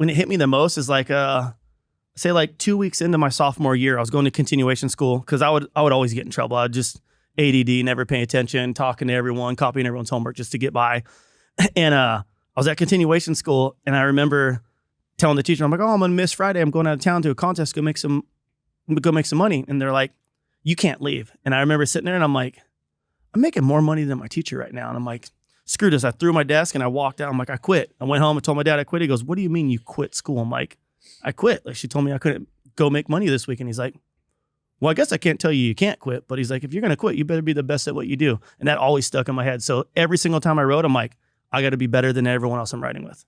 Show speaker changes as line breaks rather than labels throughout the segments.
when it hit me the most is like, say like 2 weeks into my sophomore year, I was going to continuation school because I would always get in trouble. I'd just ADD, never paying attention, talking to everyone, copying everyone's homework just to get by. And I was at continuation school, and I remember telling the teacher, I'm like, oh, I'm going to miss Friday. I'm going out of town to a contest, go make some money. And they're like, you can't leave. And I remember sitting there and I'm like, I'm making more money than my teacher right now. And I'm like, screw this. I threw my desk and I walked out. I'm like, I quit. I went home and told my dad I quit. He goes, what do you mean you quit school? I'm like, I quit. Like, she told me I couldn't go make money this week. And he's like, well, I guess I can't tell you can't quit. But he's like, if you're going to quit, you better be the best at what you do. And that always stuck in my head. So every single time I rode, I'm like, I got to be better than everyone else I'm riding with.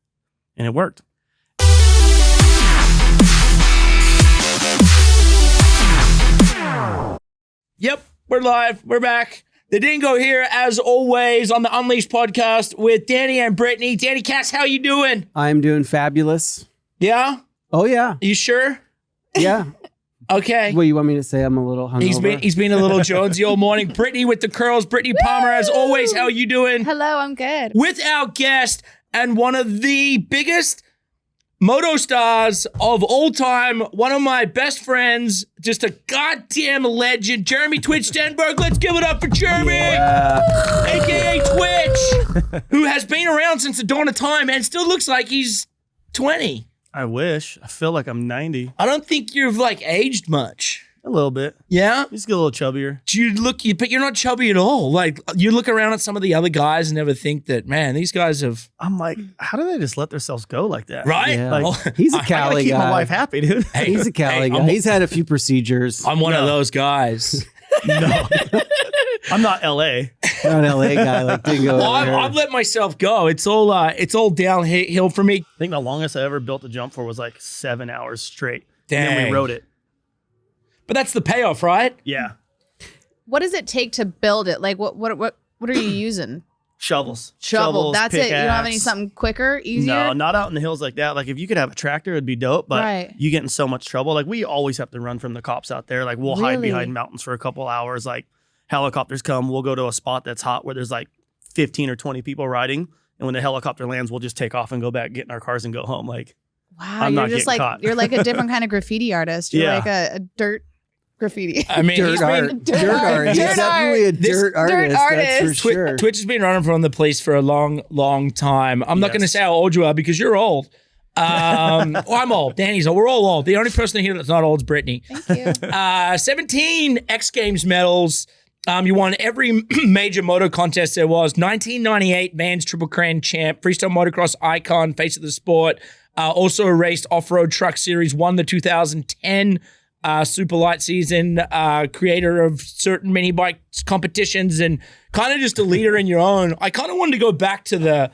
And it worked.
Yep, we're live. We're back. The Dingo here, as always, on the Unleashed podcast with Danny and Brittany. Danny Cass, how you doing?
I'm doing fabulous.
Yeah?
Oh, yeah.
You sure?
Yeah.
Okay.
What, you want me to say I'm a little hungover?
He's been a little Jonesy all morning. Brittany with the curls. Brittany Palmer, as always, how you doing?
Hello, I'm good.
With our guest and one of the biggest moto stars of all time, one of my best friends, just a goddamn legend, Jeremy Twitch Stenberg. Let's give it up for Jeremy, aka Twitch, who has been around since the dawn of time and still looks like he's 20.
I wish. I feel like I'm 90.
I don't think you've like aged much.
A little bit.
Yeah?
Just get a little chubbier.
But you're not chubby at all. Like, you look around at some of the other guys and never think that, man, these guys have...
I'm like, how do they just let themselves go like that?
Right?
Yeah.
Like,
He's a
I gotta
Cali
keep
guy.
my wife happy, dude.
Hey,
He's a Cali guy. He's had a few procedures.
I'm one of those guys.
No. I'm not LA.
Not an LA guy like Dingo.
Well, I've let myself go. It's all downhill for me.
I think the longest I ever built a jump for was like 7 hours straight.
Dang.
And then we rode it.
But that's the payoff, right?
Yeah.
What does it take to build it? Like, what are you using?
Shovels.
That's it. You don't have any
pickaxe.
something quicker, easier?
No, not out in the hills like that. Like, if you could have a tractor, it'd be dope. But
Right.
you get in so much trouble. Like, we always have to run from the cops out there. Like, we'll hide
Really?
behind mountains for a couple hours. Like, helicopters come. We'll go to a spot that's hot where there's like 15 or 20 people riding. And when the helicopter lands, we'll just take off and go back, get in our cars and go home. Like,
Wow,
I'm
you're
not
just
getting
like
caught.
you're like a different kind of graffiti artist. You're
Yeah.
like a dirt graffiti.
I mean,
Dirt art.
dirt
Dirt
art.
art. He's
Dirt
definitely a
art.
dirt artist. That's for
artist.
sure.
Twitch has been running from the police for a long time. I'm not going to
Yes.
say how old you are because you're old. Well, I'm old. Danny's old. We're all old. The only person here that's not old is Brittany.
Thank you.
17 X Games medals. You won every major moto contest there was. 1998 Vans Triple Crown champ, freestyle motocross icon, face of the sport. Also raced off-road truck series, won the 2010 super light season, creator of certain mini bike competitions, and kind of just a leader in your own. I kind of wanted to go back to the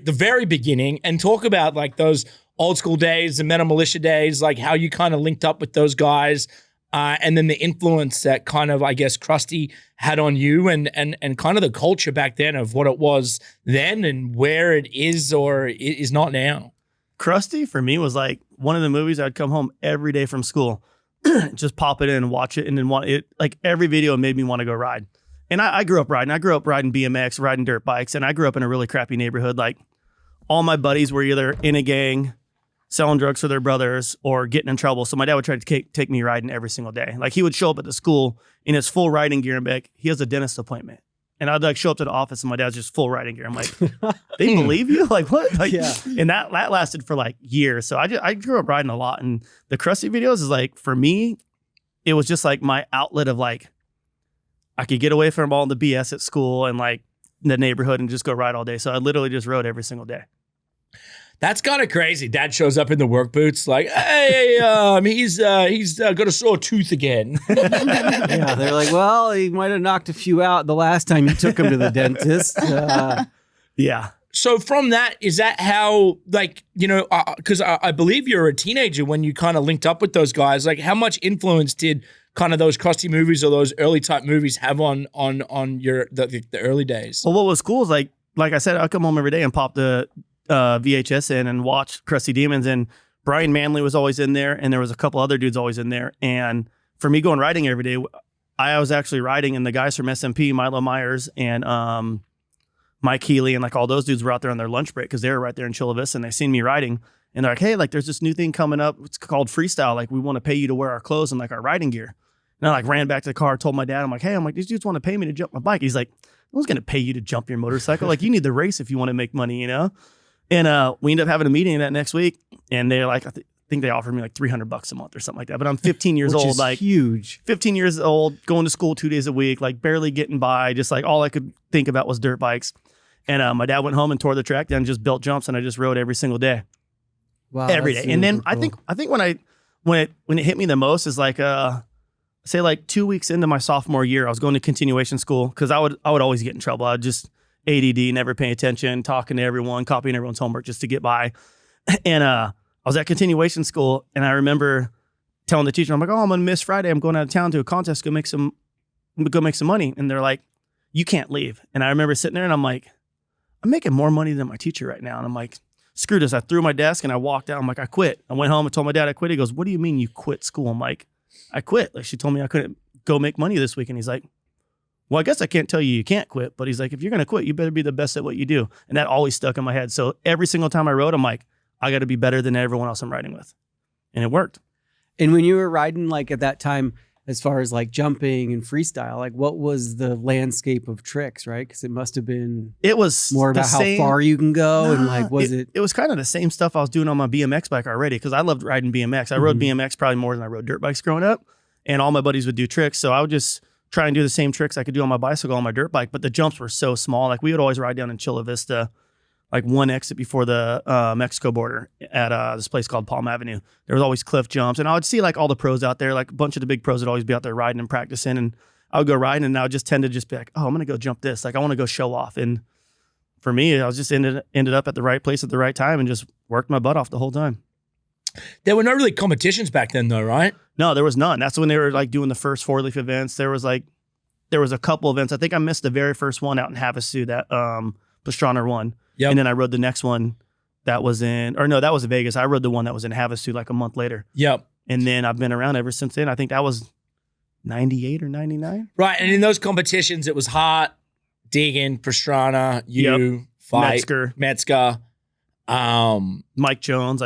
very beginning and talk about like those old school days, the Metal Militia days, like how you kind of linked up with those guys. And then the influence that kind of, I guess, Krusty had on you and kind of the culture back then of what it was then and where it is or is not now.
Krusty for me was like one of the movies I'd come home every day from school, just pop it in and watch it, and then want it. Like every video made me want to go ride. And I grew up riding. I grew up riding BMX, riding dirt bikes, and I grew up in a really crappy neighborhood. Like all my buddies were either in a gang, selling drugs for their brothers, or getting in trouble. So my dad would try to take me riding every single day. Like he would show up at the school in his full riding gear and be like, he has a dentist appointment. And I'd like show up to the office and my dad's just full riding gear. I'm like, they believe you? Like what? Like,
Yeah.
And that lasted for like years. So I grew up riding a lot. And the Krusty videos is like, for me, it was just like my outlet of like, I could get away from all the BS at school and like the neighborhood and just go ride all day. So I literally just rode every single day.
That's kind of crazy. Dad shows up in the work boots like, hey, he's got a sore tooth again.
Yeah, they're like, well, he might have knocked a few out the last time you took him to the dentist.
Yeah.
So from that, is that how, like, you know, because I believe you're a teenager when you kind of linked up with those guys. Like, how much influence did kind of those Krusty movies or those early type movies have on your the early days?
Well, what was cool is like I said, I'd come home every day and pop the VHS in and watch Krusty Demons, and Brian Manley was always in there, and there was a couple other dudes always in there. And for me going riding every day, I was actually riding, and the guys from SMP, Milo Myers and Mike Healy and like all those dudes were out there on their lunch break because they were right there in Chula Vista and they seen me riding. And they're like, hey, like there's this new thing coming up. It's called Freestyle. Like we want to pay you to wear our clothes and like our riding gear. And I like ran back to the car, told my dad, I'm like, hey, these dudes want to pay me to jump my bike. He's like, no one's going to pay you to jump your motorcycle. Like you need the race if you want to make money, you know? And we ended up having a meeting that next week. And they're like, I think they offered me like $300 a month or something like that. But I'm 15 years old, like
huge.
15 years old, going to school 2 days a week, like barely getting by. Just like all I could think about was dirt bikes. And my dad went home and tore the track down and just built jumps. And I just rode every single day.
Wow,
every day. And then
cool.
I think when it hit me the most is like say like 2 weeks into my sophomore year, I was going to continuation school because I would always get in trouble. I'd just ADD, never paying attention, talking to everyone, copying everyone's homework just to get by. And I was at continuation school, and I remember telling the teacher, I'm like, oh, I'm gonna miss Friday. I'm going out of town to a contest, go make some money. And they're like, you can't leave. And I remember sitting there, and I'm like, I'm making more money than my teacher right now. And I'm like, screw this. I threw my desk and I walked out. I'm like, I quit. I went home and told my dad I quit. He goes, what do you mean you quit school? I'm like, I quit. Like she told me I couldn't go make money this week. And he's like, well, I guess I can't tell you can't quit. But he's like, if you're going to quit, you better be the best at what you do. And that always stuck in my head. So every single time I rode, I'm like, I got to be better than everyone else I'm riding with. And it worked.
And when you were riding, like at that time, as far as like jumping and freestyle, like what was the landscape of tricks, right? Because it must have been more about how far you can go. And like, it was
kind of the same stuff I was doing on my BMX bike already because I loved riding BMX. I rode BMX probably more than I rode dirt bikes growing up. And all my buddies would do tricks. So I would just try and do the same tricks I could do on my bicycle on my dirt bike. But the jumps were so small. Like we would always ride down in Chula Vista, like one exit before the Mexico border at this place called Palm Avenue. There was always cliff jumps. And I would see like all the pros out there, like a bunch of the big pros would always be out there riding and practicing. And I would go riding and I would just tend to just be like, oh, I'm going to go jump this. Like I want to go show off. And for me, I was just ended up at the right place at the right time and just worked my butt off the whole time.
There were no really competitions back then though, right?
No, there was none. That's when they were like doing the first four-leaf events. There was a couple events. I think I missed the very first one out in Havasu that Pastrana won. Yep. And then I rode the next one that was that was in Vegas. I rode the one that was in Havasu like a month later.
Yep.
And then I've been around ever since then. I think that was 98 or 99.
Right. And in those competitions, it was Hart, Deegan, Pastrana, Fight, Metzger.
Mike Jones,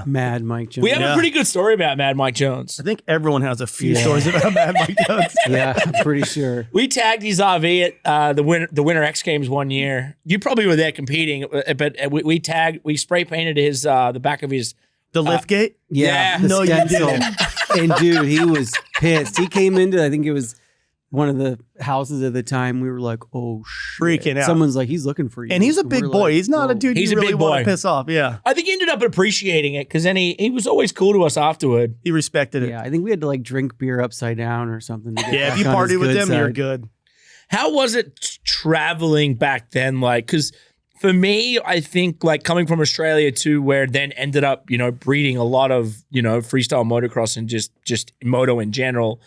Mad Mike Jones.
We have a pretty good story about Mad Mike Jones.
I think everyone has a few stories about Mad Mike Jones.
Yeah, I'm pretty sure.
We tagged his RV at the Winter X Games one year. You probably were there competing, but we spray painted his the back of his
lift gate.
Yeah,
no, you didn't.
And dude, he was pissed. He came into, I think it was one of the houses at the time. We were like, oh shit.
Freaking out.
Someone's like, he's looking for you.
And he's a big boy. Like, he's not a dude
he's
you
a
really
big boy.
want to piss off. Yeah.
I think he ended up appreciating it because then he was always cool to us afterward.
He respected it.
Yeah, I think we had to like drink beer upside down or something. To get
if you party with them, you're good.
How was it traveling back then? Like, because for me, I think like coming from Australia to where it then ended up, breeding a lot of, freestyle motocross and just moto in general.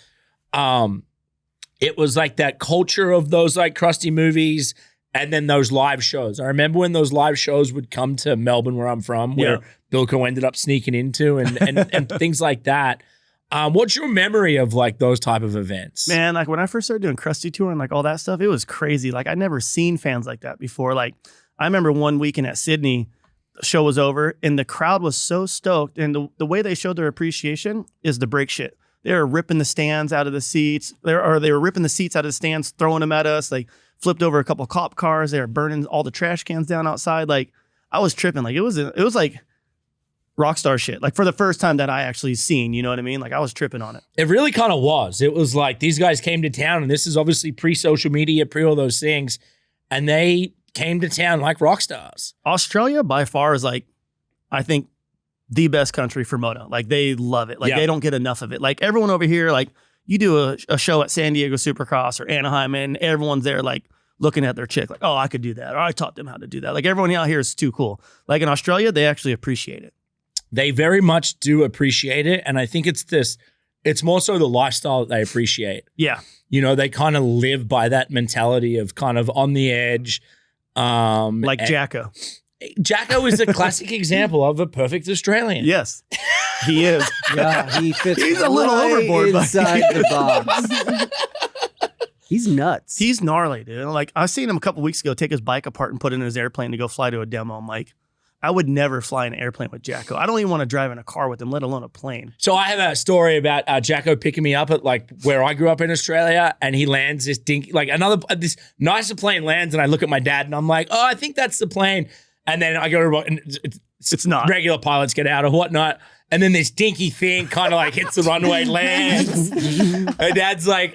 It was like that culture of those like crusty movies and then those live shows. I remember when those live shows would come to Melbourne where I'm from, where Bilko ended up sneaking into and things like that. What's your memory of like those type of events?
Man, like when I first started doing crusty tour and like all that stuff, it was crazy. Like I'd never seen fans like that before. Like I remember one weekend at Sydney, the show was over and the crowd was so stoked. And the way they showed their appreciation is the break shit. They were ripping the stands out of the seats. They were ripping the seats out of the stands, throwing them at us. Like flipped over a couple of cop cars. They were burning all the trash cans down outside. Like I was tripping. Like it was like rock star shit. Like for the first time that I actually seen, you know what I mean? Like I was tripping on it.
It really kind of was. It was like these guys came to town, and this is obviously pre-social media, pre all those things, and they came to town like rock stars.
Australia by far is like, I think, the best country for moto. Like they love it. Like they don't get enough of it. Like everyone over here, like you do a show at San Diego Supercross or Anaheim and everyone's there like looking at their chick like, oh, I could do that. Or I taught them how to do that. Like everyone out here is too cool. Like in Australia, they actually appreciate it.
They very much do appreciate it. And I think it's more so the lifestyle that they appreciate.
Yeah.
They kind of live by that mentality of kind of on the edge.
Like Jacko.
Jacko is a classic example of a perfect Australian.
Yes, he is.
Yeah, he fits.
He's a little overboard
inside the box. He's nuts.
He's gnarly, dude. Like, I seen him a couple weeks ago take his bike apart and put it in his airplane to go fly to a demo. I'm like, I would never fly an airplane with Jacko. I don't even want to drive in a car with him, let alone a plane.
So I have a story about Jacko picking me up at like where I grew up in Australia, and he lands this this nicer plane lands, and I look at my dad and I'm like, oh, I think that's the plane. And then I go to, and
it's not.
Regular pilots get out or whatnot. And then this dinky thing kind of like hits the runway, lands. My dad's like,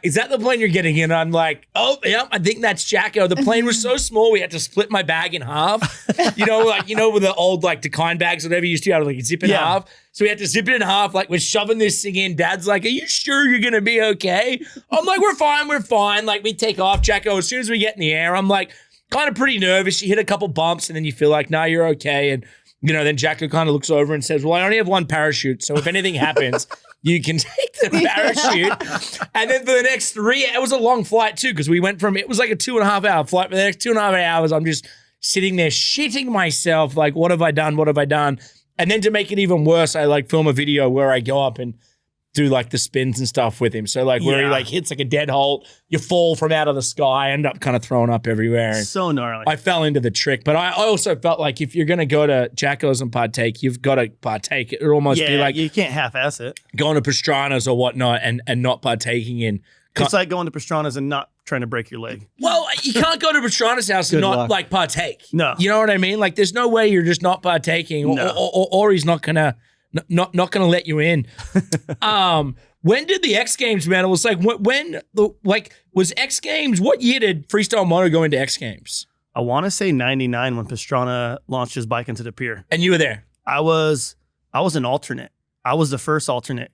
is that the plane you're getting in? I'm like, oh, yeah, I think that's Jacko. The plane was so small, we had to split my bag in half. With the old like Dakine bags, whatever you used to have to like zip in half. So we had to zip it in half, like we're shoving this thing in. Dad's like, are you sure you're going to be okay? I'm like, we're fine. Like we take off, Jacko. As soon as we get in the air, I'm like kind of pretty nervous. You hit a couple bumps and then you feel like, nah, you're okay. And then Jacko kind of looks over and says, well, I only have one parachute, so if anything happens, you can take the parachute. And then for the next 3, it was a long flight too, because it was like a 2.5 hour flight. For the next 2.5 hours, I'm just sitting there shitting myself, like, what have I done? And then to make it even worse, I like film a video where I go up and do like the spins and stuff with him. So like where he like hits like a dead halt, you fall from out of the sky, end up kind of throwing up everywhere. And
so gnarly.
I fell into the trick, but I also felt like if you're going to go to Jacko's and partake, you've got to partake. It would almost be like
you can't half-ass it.
Going to Pastrana's or whatnot and not partaking in.
It's like going to Pastrana's and not trying to break your leg.
Well, you can't go to Pastrana's house and not like partake.
No.
You know what I mean? Like there's no way you're just not partaking or he's not going to not going to let you in. When did the X Games medals, was X Games, what year did Freestyle Moto go into X Games?
I want to say 99 when Pastrana launched his bike into the pier.
And you were there?
I was an alternate. I was the first alternate.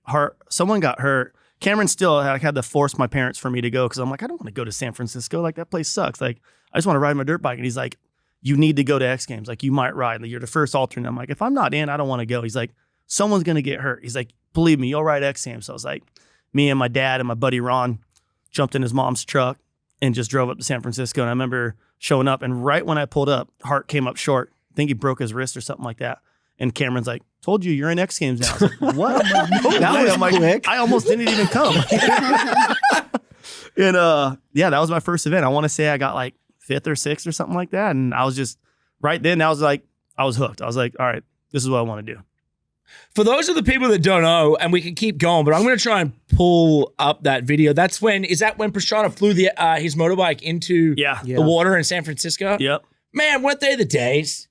Someone got hurt. Cameron still had to force my parents for me to go because I'm like, I don't want to go to San Francisco. Like, that place sucks. Like, I just want to ride my dirt bike. And he's like, you need to go to X Games. Like, you might ride. Like, you're the first alternate. I'm like, if I'm not in, I don't want to go. He's like, someone's going to get hurt. He's like, believe me, you'll ride X Games. So I was like, me and my dad and my buddy Ron jumped in his mom's truck and just drove up to San Francisco. And I remember showing up, and right when I pulled up, Hart came up short. I think he broke his wrist or something like that. And Cameron's like, told you, you're in X Games now. I was like, what? I'm like, quick. I almost didn't even come. And that was my first event. I want to say I got like 5th or 6th or something like that. And I was just, right then, I was hooked. I was like, all right, this is what I want to do.
For those of the people that don't know, and we can keep going, but I'm going to try and pull up that video. Is that when Pastrana flew his motorbike into the water in San Francisco?
Yep.
Man, weren't they the days?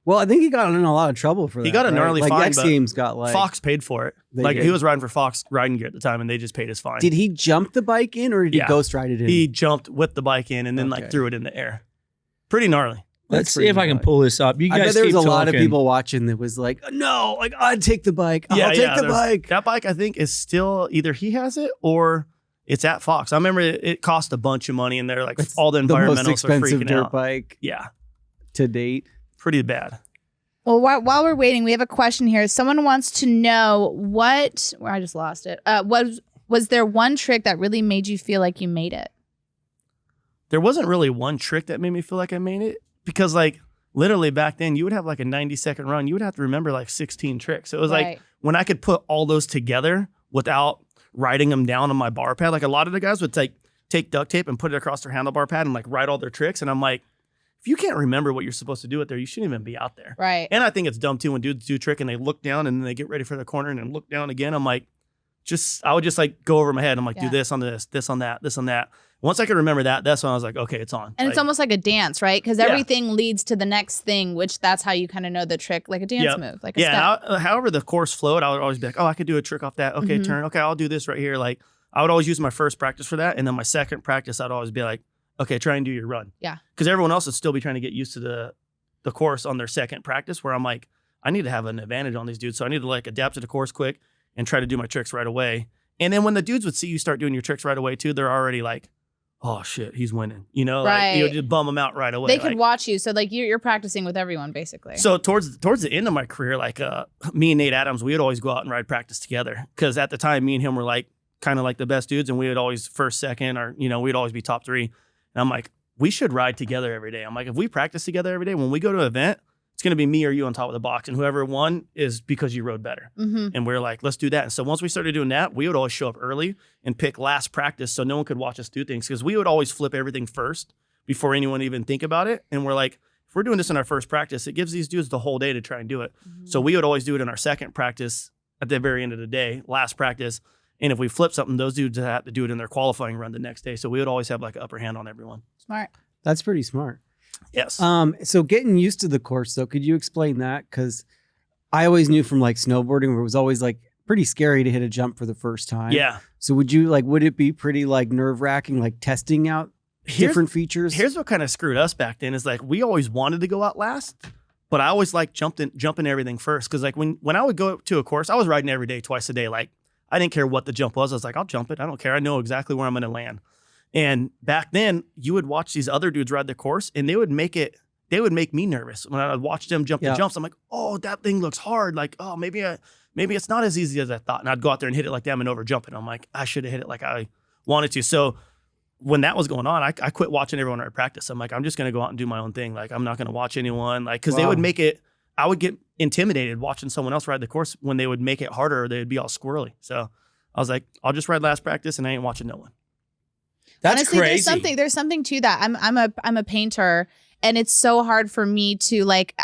Well, I think he got in a lot of trouble for that.
He got a gnarly fine.
X Games got like
Fox paid for it. Like he was riding for Fox riding gear at the time, and they just paid his fine.
Did he jump the bike in, or did he ghost ride it in?
He jumped with the bike in and then like threw it in the air. Pretty gnarly.
Let's see if I can pull this up. You guys,
I bet there was a lot of people watching that was like, no, like I'd take the bike. I'll take the bike.
That bike, I think, is still either he has it or it's at Fox. I remember it cost a bunch of money, and they're like all the environmentalists
the most expensive
are freaking
dirt
out.
Bike, to date.
Pretty bad.
Well, while we're waiting, we have a question here. Someone wants to know I just lost it. Was there one trick that really made you feel like you made it?
There wasn't really one trick that made me feel like I made it, because like literally back then you would have like a 90-second run. You would have to remember like 16 tricks. So it was like when I could put all those together without writing them down on my bar pad, like a lot of the guys would take duct tape and put it across their handlebar pad and like write all their tricks. And I'm like, if you can't remember what you're supposed to do out there, you shouldn't even be out there.
Right.
And I think it's dumb too when dudes do a trick and they look down and then they get ready for the corner and then look down again. I'm like, I would just like go over my head. I'm like, do this on this on that, this on that. Once I could remember that, that's when I was like, okay, it's on.
And it's almost like a dance, right? Because everything leads to the next thing, which that's how you kind of know the trick, like a dance move, like a step.
However the course flowed, I would always be like, oh, I could do a trick off that. Okay, turn. Okay, I'll do this right here. Like I would always use my first practice for that, and then my second practice, I'd always be like, okay, try and do your run.
Yeah.
Because everyone else would still be trying to get used to the course on their second practice, where I'm like, I need to have an advantage on these dudes, so I need to like adapt to the course quick and try to do my tricks right away. And then when the dudes would see you start doing your tricks right away too, they're already like, oh shit, he's winning. You know, like you just bum them out right away.
They could watch you, so like you're practicing with everyone basically.
So towards the end of my career, like me and Nate Adams, we would always go out and ride practice together, because at the time, me and him were like kind of like the best dudes, and we would always first, second, or we'd always be top 3. And I'm like, we should ride together every day. I'm like, if we practice together every day, when we go to an event, it's going to be me or you on top of the box. And whoever won is because you rode better. And we're like, let's do that. And so once we started doing that, we would always show up early and pick last practice so no one could watch us do things, because we would always flip everything first before anyone even think about it. And we're like, if we're doing this in our first practice, it gives these dudes the whole day to try and do it. So we would always do it in our second practice at the very end of the day, last practice. And if we flip something, those dudes have to do it in their qualifying run the next day. So we would always have like an upper hand on everyone.
Smart.
That's pretty smart.
Yes.
So getting used to the course, though, could you explain that? Because I always knew from like snowboarding where it was always like pretty scary to hit a jump for the first time.
Yeah.
So would it be pretty like nerve wracking, like testing out different features?
Here's what kind of screwed us back then is like, we always wanted to go out last, but I always like jumping everything first. Cause like when I would go to a course, I was riding every day, twice a day. Like I didn't care what the jump was. I was like, I'll jump it. I don't care. I know exactly where I'm going to land. And back then you would watch these other dudes ride the course and they would make me nervous. When I would watch them jump the jumps, I'm like, oh, that thing looks hard. Like, oh, maybe it's not as easy as I thought. And I'd go out there and hit it like them and over jump it. I'm like, I should have hit it like I wanted to. So when that was going on, I quit watching everyone at practice. I'm like, I'm just going to go out and do my own thing. Like, I'm not going to watch anyone. Like, because they would make it, I would get intimidated watching someone else ride the course when they would make it harder or they'd be all squirrely. So I was like, I'll just ride last practice and I ain't watching no one.
That's
honestly
crazy.
There's something to that. I'm a painter, and it's so hard for me to like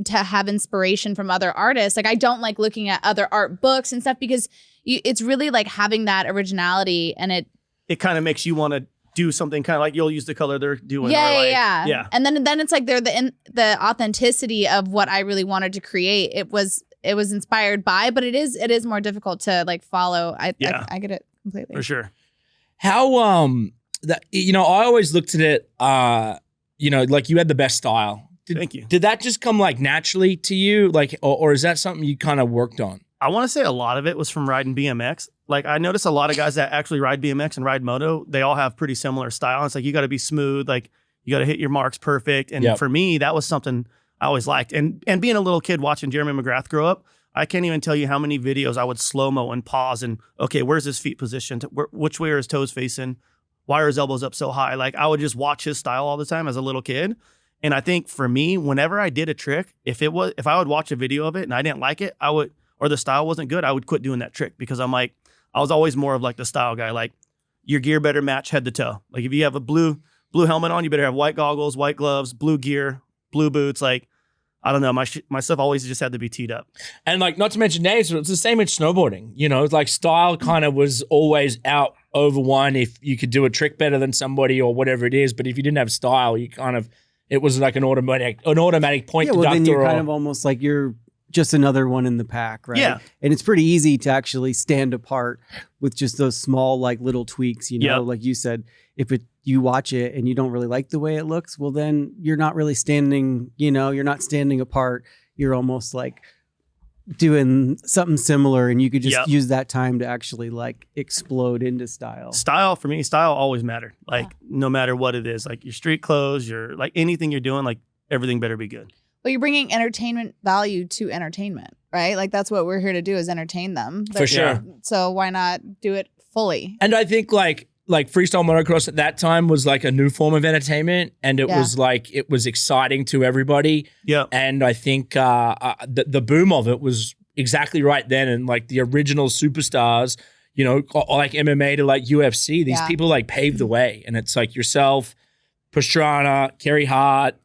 to have inspiration from other artists. Like I don't like looking at other art books and stuff because it's really like having that originality, and it kind of makes you want to do something kind of like you'll use the color they're doing. Yeah. And then it's like they're the authenticity of what I really wanted to create. It was inspired by, but it is more difficult to like follow. I get it completely.
For sure.
How that I always looked at it like you had the best style.
Thank you.
Did that just come like naturally to you, like, or is that something you kind of worked on?
I want to say a lot of it was from riding BMX. Like I noticed a lot of guys that actually ride BMX and ride moto, they all have pretty similar style. It's like you got to be smooth, like you got to hit your marks perfect. And for me, that was something I always liked. And being a little kid watching Jeremy McGrath grow up, I can't even tell you how many videos I would slow-mo and pause and, okay, where's his feet positioned? Which way are his toes facing? Why are his elbows up so high? Like I would just watch his style all the time as a little kid. And I think for me, whenever I did a trick, if I would watch a video of it and I didn't like it, or the style wasn't good, I would quit doing that trick because I'm like, I was always more of like the style guy. Like your gear better match head to toe. Like if you have a blue helmet on, you better have white goggles, white gloves, blue gear, blue boots. Like, I don't know. My stuff always just had to be teed up.
And like, not to mention names, but it's the same with snowboarding. Like style kind of was always out over one if you could do a trick better than somebody or whatever it is. But if you didn't have style, it was like an automatic point deductor.
Well, then you're kind of almost like you're just another one in the pack, right?
Yeah.
And it's pretty easy to actually stand apart with just those small, like little tweaks, like you said, if you watch it and you don't really like the way it looks, well, then you're not really standing, you're not standing apart. You're almost like doing something similar, and you could just use that time to actually like explode into style.
Style for me, always mattered. Like no matter what it is, like your street clothes, your like anything you're doing, like everything better be good.
Well, you're bringing entertainment value to entertainment, right? Like that's what we're here to do is entertain them.
For sure.
So why not do it fully?
And I think like freestyle motocross at that time was like a new form of entertainment, and it was exciting to everybody.
Yeah.
And I think the boom of it was exactly right then, and like the original superstars, like MMA to like UFC, these people like paved the way, and it's like yourself, Pastrana, Kerry Hart,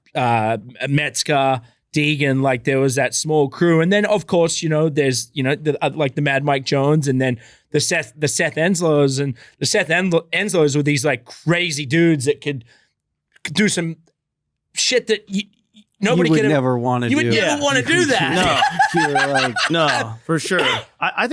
Metzger, Deegan, like there was that small crew. And then of course, there's, like the Mad Mike Jones, and then the Seth Enslows, and the Seth Enslows were these like crazy dudes that could do some shit that nobody could
never want to do.
You would never want to do that.
No, for sure. I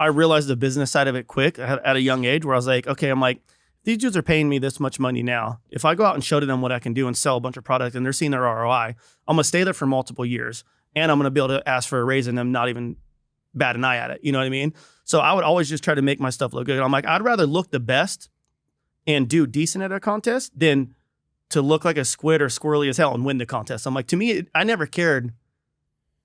realized the business side of it quick at a young age where I was like, okay, I'm like, these dudes are paying me this much money now. If I go out and show to them what I can do and sell a bunch of product and they're seeing their ROI, I'm going to stay there for multiple years, and I'm going to be able to ask for a raise and them not even bat an eye at it. You know what I mean? So I would always just try to make my stuff look good. I'm like, I'd rather look the best and do decent at a contest than to look like a squid or squirrely as hell and win the contest. I'm like, to me, I never cared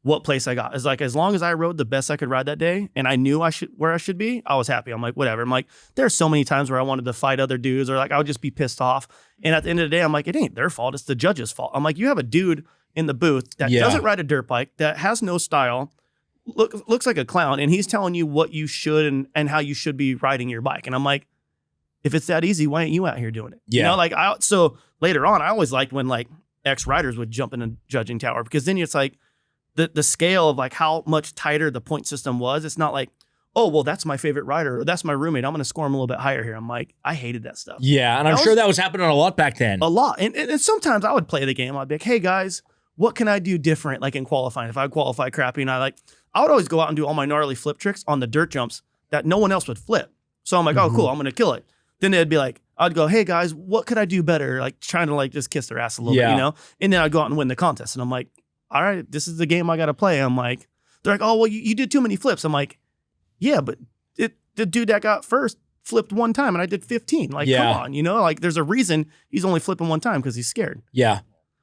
what place I got. It's like, as long as I rode the best I could ride that day and I knew where I should be, I was happy. I'm like, whatever. I'm like, there's so many times where I wanted to fight other dudes, or like I would just be pissed off. And at the end of the day, I'm like, it ain't their fault. It's the judge's fault. I'm like, you have a dude in the booth that doesn't ride a dirt bike, that has no style, looks like a clown, and he's telling you what you should and how you should be riding your bike. And I'm like, if it's that easy, why ain't you out here doing it?
Yeah.
You know, like so later on, I always liked when like ex-riders would jump in a judging tower, because then it's like the scale of like how much tighter the point system was. It's not like, oh, well, that's my favorite rider, or that's my roommate, I'm going to score him a little bit higher here. I'm like, I hated that stuff.
Yeah, and I'm sure that was happening a lot back then.
A lot. And sometimes I would play the game. I'd be like, hey, guys, what can I do different, like in qualifying? If I qualify crappy, and I would always go out and do all my gnarly flip tricks on the dirt jumps that no one else would flip. So I'm like, oh, cool, I'm going to kill it. Then they'd be like, I'd go, hey, guys, what could I do better? Like trying to like just kiss their ass a little bit, you know? And then I'd go out and win the contest. And I'm like, all right, this is the game I got to play. I'm like, they're like, oh, well, you did too many flips. I'm like, yeah, but the dude that got first flipped one time and I did 15. Like, come on, you know? Like, there's a reason he's only flipping one time, because he's scared.
Yeah.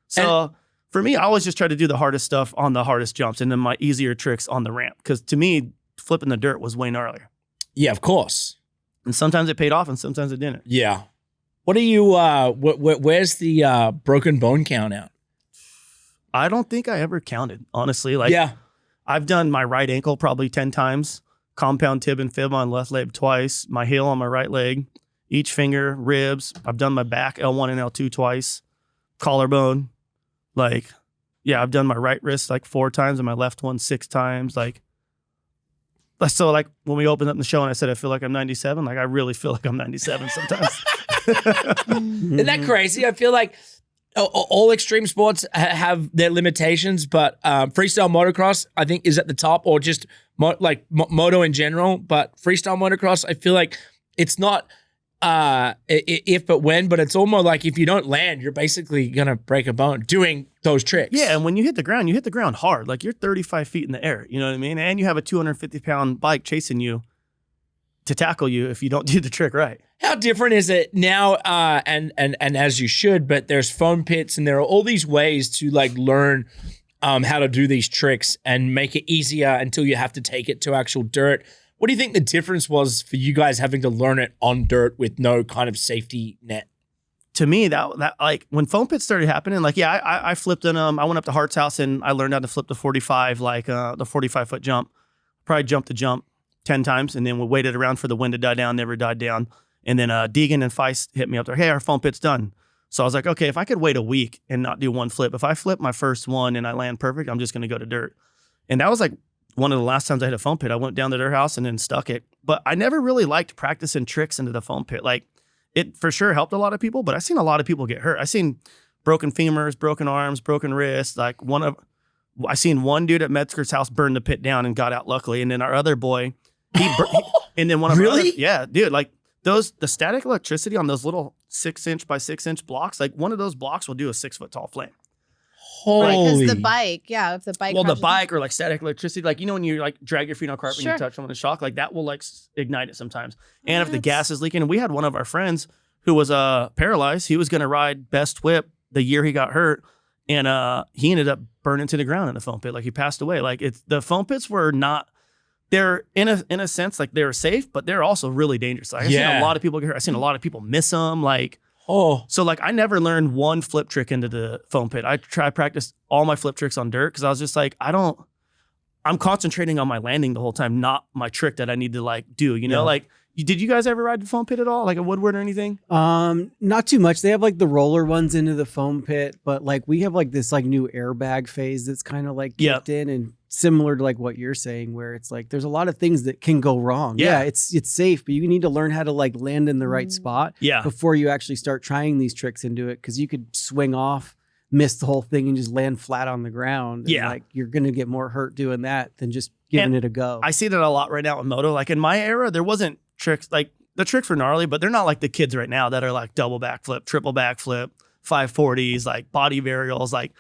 So for me, I always just try to do the hardest stuff on the hardest jumps and then my easier tricks on the ramp. Because to me, flipping the dirt was way gnarlier.
Yeah, of course.
And sometimes it paid off and sometimes it didn't.
Yeah. What are you, where's the broken bone count out?
I don't think I ever counted, honestly. Like, I've done my right ankle probably 10 times, compound tib and fib on left leg twice, my heel on my right leg, each finger, ribs. I've done my back L1 and L2 twice, collarbone. Like, yeah, I've done my right wrist like 4 times and my left one 6 times. Like, so like when we opened up the show and I said, I feel like I'm 97, like I really feel like I'm 97 sometimes.
Isn't that crazy? I feel like all extreme sports have their limitations, but freestyle motocross, I think, is at the top, or just moto in general. But freestyle motocross, I feel like it's not if but when, but it's almost like if you don't land, you're basically going to break a bone doing those tricks.
Yeah, and when you hit the ground hard. Like, you're 35 feet in the air, you know what I mean? And you have a 250-pound bike chasing you to tackle you if you don't do the trick right.
How different is it now? And as you should, but there's foam pits and there are all these ways to like learn how to do these tricks and make it easier until you have to take it to actual dirt. What do you think the difference was for you guys having to learn it on dirt with no kind of safety net?
To me, that like when foam pits started happening, like, yeah, I flipped in I went up to Hart's house and I learned how to flip the 45, like the 45-foot jump. Probably jumped the jump 10 times, and then we waited around for the wind to die down, never died down. And then Deegan and Feist hit me up there, hey, our foam pit's done. So I was like, okay, if I could wait a week and not do one flip, if I flip my first one and I land perfect, I'm just going to go to dirt. And that was like one of the last times I hit a foam pit. I went down to their house and then stuck it. But I never really liked practicing tricks into the foam pit. Like, it for sure helped a lot of people, but I've seen a lot of people get hurt. I've seen broken femurs, broken arms, broken wrists. Like, I seen one dude at Metzger's house burn the pit down and got out luckily. And then our other boy, and then one of
really?
Yeah, dude, like the static electricity on those little 6-inch by 6-inch blocks, like one of those blocks will do a 6-foot tall flame.
Holy. Because the bike, if the bike.
Well, the bike or like static electricity, like, you know, when you like drag your feet on carpet and you touch them with a shock, like that will like ignite it sometimes. And if the gas is leaking, and we had one of our friends who was paralyzed, he was going to ride best whip the year he got hurt, and he ended up burning to the ground in the foam pit. Like, he passed away. Like, the foam pits were not. They're in a sense like they're safe, but they're also really dangerous. Like, I've seen a lot of people get hurt. I've seen a lot of people miss them. Like, so like I never learned one flip trick into the foam pit. I practiced all my flip tricks on dirt because I was just like, I'm concentrating on my landing the whole time, not my trick that I need to like do. You know, like, did you guys ever ride the foam pit at all, like a Woodward or anything?
Not too much. They have like the roller ones into the foam pit, but like we have like this like new airbag phase that's kind of like kicked in, and similar to like what you're saying, where it's like there's a lot of things that can go wrong. Yeah, it's safe, but you need to learn how to like land in the right spot before you actually start trying these tricks into it, because you could swing off, miss the whole thing, and just land flat on the ground. And like you're gonna get more hurt doing that than just giving it a go. I see that a lot right now in moto. Like in my era, there wasn't tricks, like the tricks were gnarly, but they're not like the kids right now that are like double backflip, triple backflip, 540s, like body varials. Like,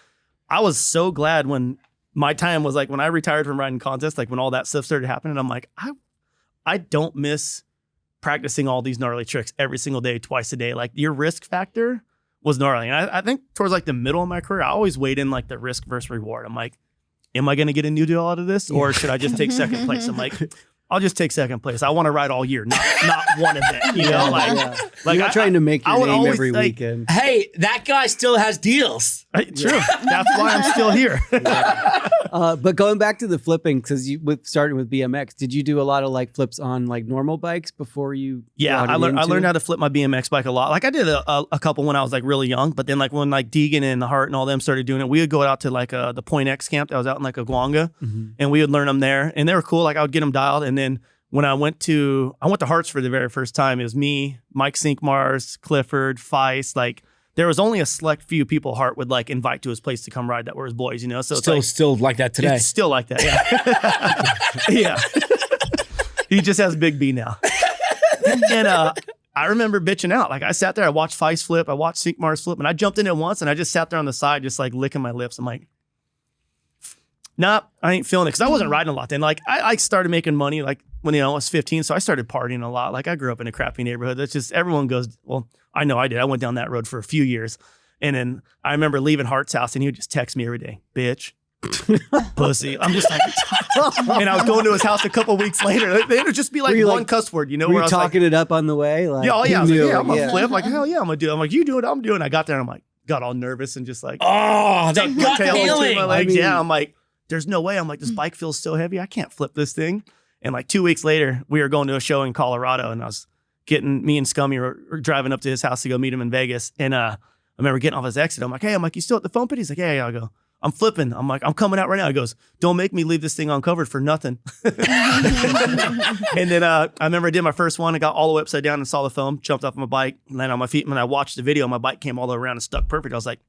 I was so glad when my time was like when I retired from riding contests, like when all that stuff started happening, I'm like, I don't miss practicing all these gnarly tricks every single day, twice a day. Like, your risk factor was gnarly. And I think towards like the middle of my career, I always weighed in like the risk versus reward. I'm like, am I going to get a new deal out of this? Or should I just take second place? I'm like,
I'll just take second place. I want to ride all year, not one event. You know,
like you're not trying to make your name every weekend.
Hey, that guy still has deals.
True. That's why I'm still here.
But going back to the flipping, because starting with BMX, did you do a lot of like flips on like normal bikes before you?
Yeah, I learned how to flip my BMX bike a lot. Like I did a couple when I was like really young, but then like when like Deegan and the Hart and all them started doing it, we would go out to like the Point X camp that was out in like Aguanga, and we would learn them there, and they were cool. Like I would get them dialed, and then when I went to Hearts for the very first time, it was me, Mike Sinkmars, Clifford, Feist. Like there was only a select few people Hart would like invite to his place to come ride that were his boys, you know? So
it's still like that today.
It's still like that, yeah. Yeah. He just has Big B now. And I remember bitching out. Like I sat there, I watched Feist flip, I watched Sinkmars flip, and I jumped in it once and I just sat there on the side, just like licking my lips. I'm like, nah, I ain't feeling it. Cause I wasn't riding a lot then. Like I started making money like when I was 15. So I started partying a lot. Like I grew up in a crappy neighborhood. That's just, everyone goes, well, I know I did. I went down that road for a few years. And then I remember leaving Hart's house and he would just text me every day, bitch, pussy. I'm just like, and I was going to his house a couple weeks later. They would just be like one cuss word, you know?
Were
where
you
I was
talking it up on the way? Like,
yeah, I was like, I'm going to flip. Like, hell yeah, I'm going to do it. I'm like, you do it, I'm doing it. I got there and I'm like, got all nervous and just like,
oh, that gut feeling.
My legs. Yeah, I'm like, there's no way. I'm like, this bike feels so heavy. I can't flip this thing. And like 2 weeks later, we were going to a show in Colorado and me and Scummy were driving up to his house to go meet him in Vegas. And I remember getting off his exit. I'm like, hey, you still at the foam pit? He's like, yeah. I go, I'm flipping. I'm like, I'm coming out right now. He goes, don't make me leave this thing uncovered for nothing. And then I remember I did my first one. I got all the way upside down and saw the foam, jumped off my bike, landed on my feet. And when I watched the video, my bike came all the way around and stuck perfect. I was like,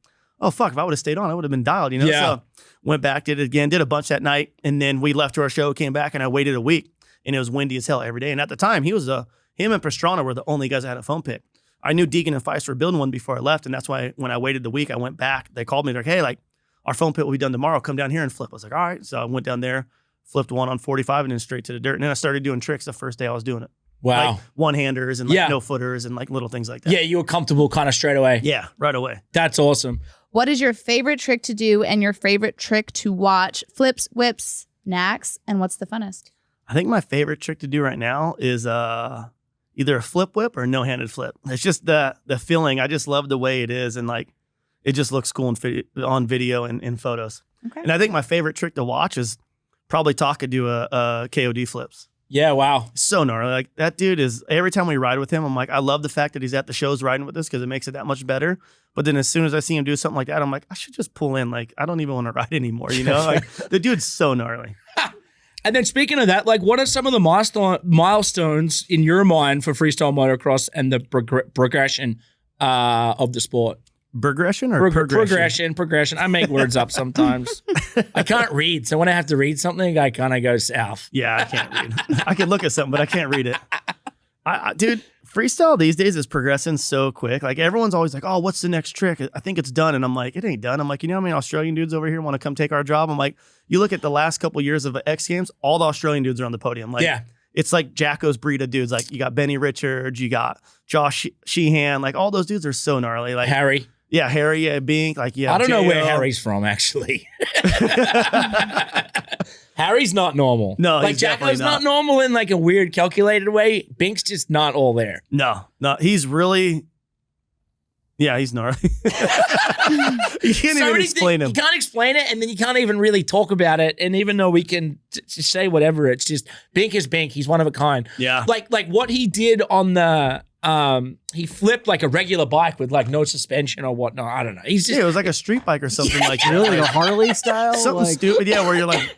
oh, fuck, if I would have stayed on, I would have been dialed, you know?
Yeah.
So went back, did it again, did a bunch that night. And then we left to our show, came back, and I waited a week. And it was windy as hell every day. And at the time, him and Pastrana were the only guys that had a foam pit. I knew Deegan and Feist were building one before I left. And that's why when I waited the week, I went back. They called me. They're like, hey, like, our foam pit will be done tomorrow. Come down here and flip. I was like, all right. So I went down there, flipped one on 45 and then straight to the dirt. And then I started doing tricks the first day I was doing it.
Wow.
Like one-handers and like no footers and like little things like that.
Yeah, you were comfortable kind of straight away.
Yeah, right away.
That's awesome.
What is your favorite trick to do and your favorite trick to watch? Flips, whips, knacks, and what's the funnest?
I think my favorite trick to do right now is either a flip whip or a no-handed flip. It's just the feeling. I just love the way it is, and like it just looks cool on video and in photos. Okay. And I think my favorite trick to watch is probably Taka do a KOD flips.
Yeah, wow.
So gnarly. Like that dude is, every time we ride with him, I'm like, I love the fact that he's at the shows riding with us because it makes it that much better. But then as soon as I see him do something like that, I'm like, I should just pull in. Like, I don't even want to ride anymore, you know? Like the dude's so gnarly.
And then speaking of that, like what are some of the milestones in your mind for freestyle motocross and the progression of the sport?
Progression or progression?
Progression. I make words up sometimes. I can't read. So when I have to read something, I kind of go south.
Yeah, I can't read. I can look at something, but I can't read it. Dude, freestyle these days is progressing so quick. Like everyone's always like, oh, what's the next trick? I think it's done. And I'm like, it ain't done. I'm like, you know how many Australian dudes over here want to come take our job? I'm like, you look at the last couple of years of X Games, all the Australian dudes are on the podium. Like, yeah. It's like Jacko's breed of dudes. Like you got Benny Richards, you got Josh Sheehan. Like all those dudes are so gnarly. Like
Harry.
Yeah, Harry, yeah, Bink, like, yeah.
I don't know where Harry's from, actually. Harry's not normal.
No,
like Jacko's not normal in like a weird calculated way. Bink's just not all there.
No, he's really, yeah, he's gnarly. You can't even explain him.
You can't explain it, and then you can't even really talk about it. And even though we can say whatever, it's just Bink is Bink. He's one of a kind.
Yeah.
Like what he did on the, he flipped like a regular bike with like no suspension or whatnot. I don't know. He's just,
it was like a street bike or something like that.
Really, like a Harley style?
Something
like...
stupid, yeah, where you're like,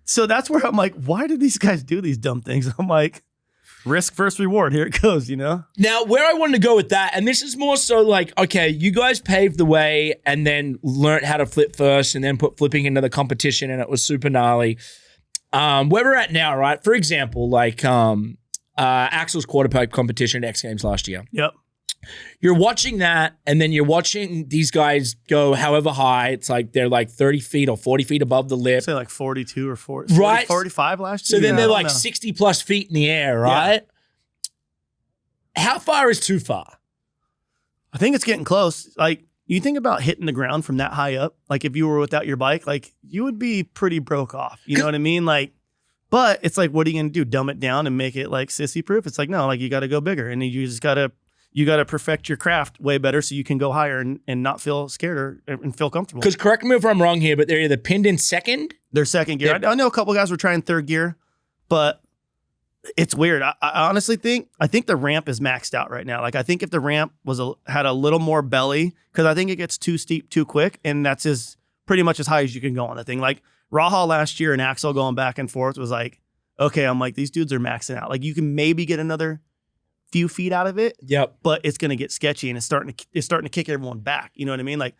so that's where I'm like, why do these guys do these dumb things? I'm like, risk first reward. Here it goes, you know?
Now, where I wanted to go with that, and this is more so like, okay, you guys paved the way and then learned how to flip first and then put flipping into the competition, and it was super gnarly. Where we're at now, right? For example, like Axel's quarter pipe competition at X Games last year.
Yep.
You're watching that, and then you're watching these guys go however high. It's like they're like 30 feet or 40 feet above the lip.
Say like 42 or 40,
right?
45 last year.
So then they're like 60 plus feet in the air, right? Yeah. How far is too far?
I think it's getting close. Like, you think about hitting the ground from that high up. Like, if you were without your bike, like, you would be pretty broke off. You know what I mean? Like, But it's like, what are you going to do? Dumb it down and make it like sissy proof? It's like, no, like you got to go bigger, and you just got to perfect your craft way better so you can go higher and not feel scared and feel comfortable.
Because correct me if I'm wrong here, but they're either pinned in second.
They're second gear. I know a couple guys were trying third gear, but it's weird. I honestly think the ramp is maxed out right now. Like I think if the ramp had a little more belly, because I think it gets too steep too quick, and that's pretty much as high as you can go on the thing. Like Raha last year and Axel going back and forth was like, okay, I'm like, these dudes are maxing out. Like you can maybe get another few feet out of it.
Yep.
But it's gonna get sketchy and it's starting to kick everyone back. You know what I mean? Like,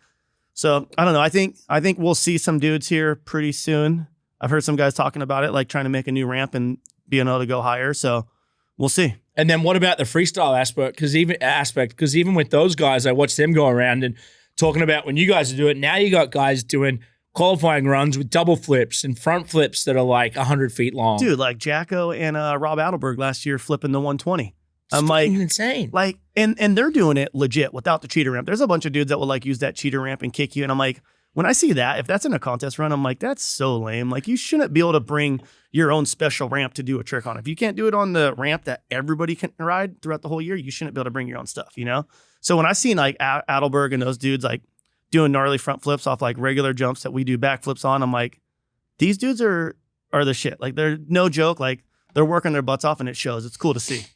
so I don't know. I think we'll see some dudes here pretty soon. I've heard some guys talking about it, like trying to make a new ramp and being able to go higher. So we'll see.
And then what about the freestyle aspect? Because even with those guys, I watched them go around and talking about when you guys do it. Now you got guys doing qualifying runs with double flips and front flips that are like 100 feet long.
Dude, like Jacko and Rob Adelberg last year flipping the 120. I'm like,
insane.
Like, and they're doing it legit without the cheater ramp. There's a bunch of dudes that will like use that cheater ramp and kick you. And I'm like, when I see that, if that's in a contest run, I'm like, that's so lame. Like, you shouldn't be able to bring your own special ramp to do a trick on. If you can't do it on the ramp that everybody can ride throughout the whole year, you shouldn't be able to bring your own stuff, you know? So when I seen like Adelberg and those dudes like doing gnarly front flips off like regular jumps that we do backflips on, I'm like, these dudes are the shit. Like, they're no joke. Like, they're working their butts off and it shows. It's cool to see.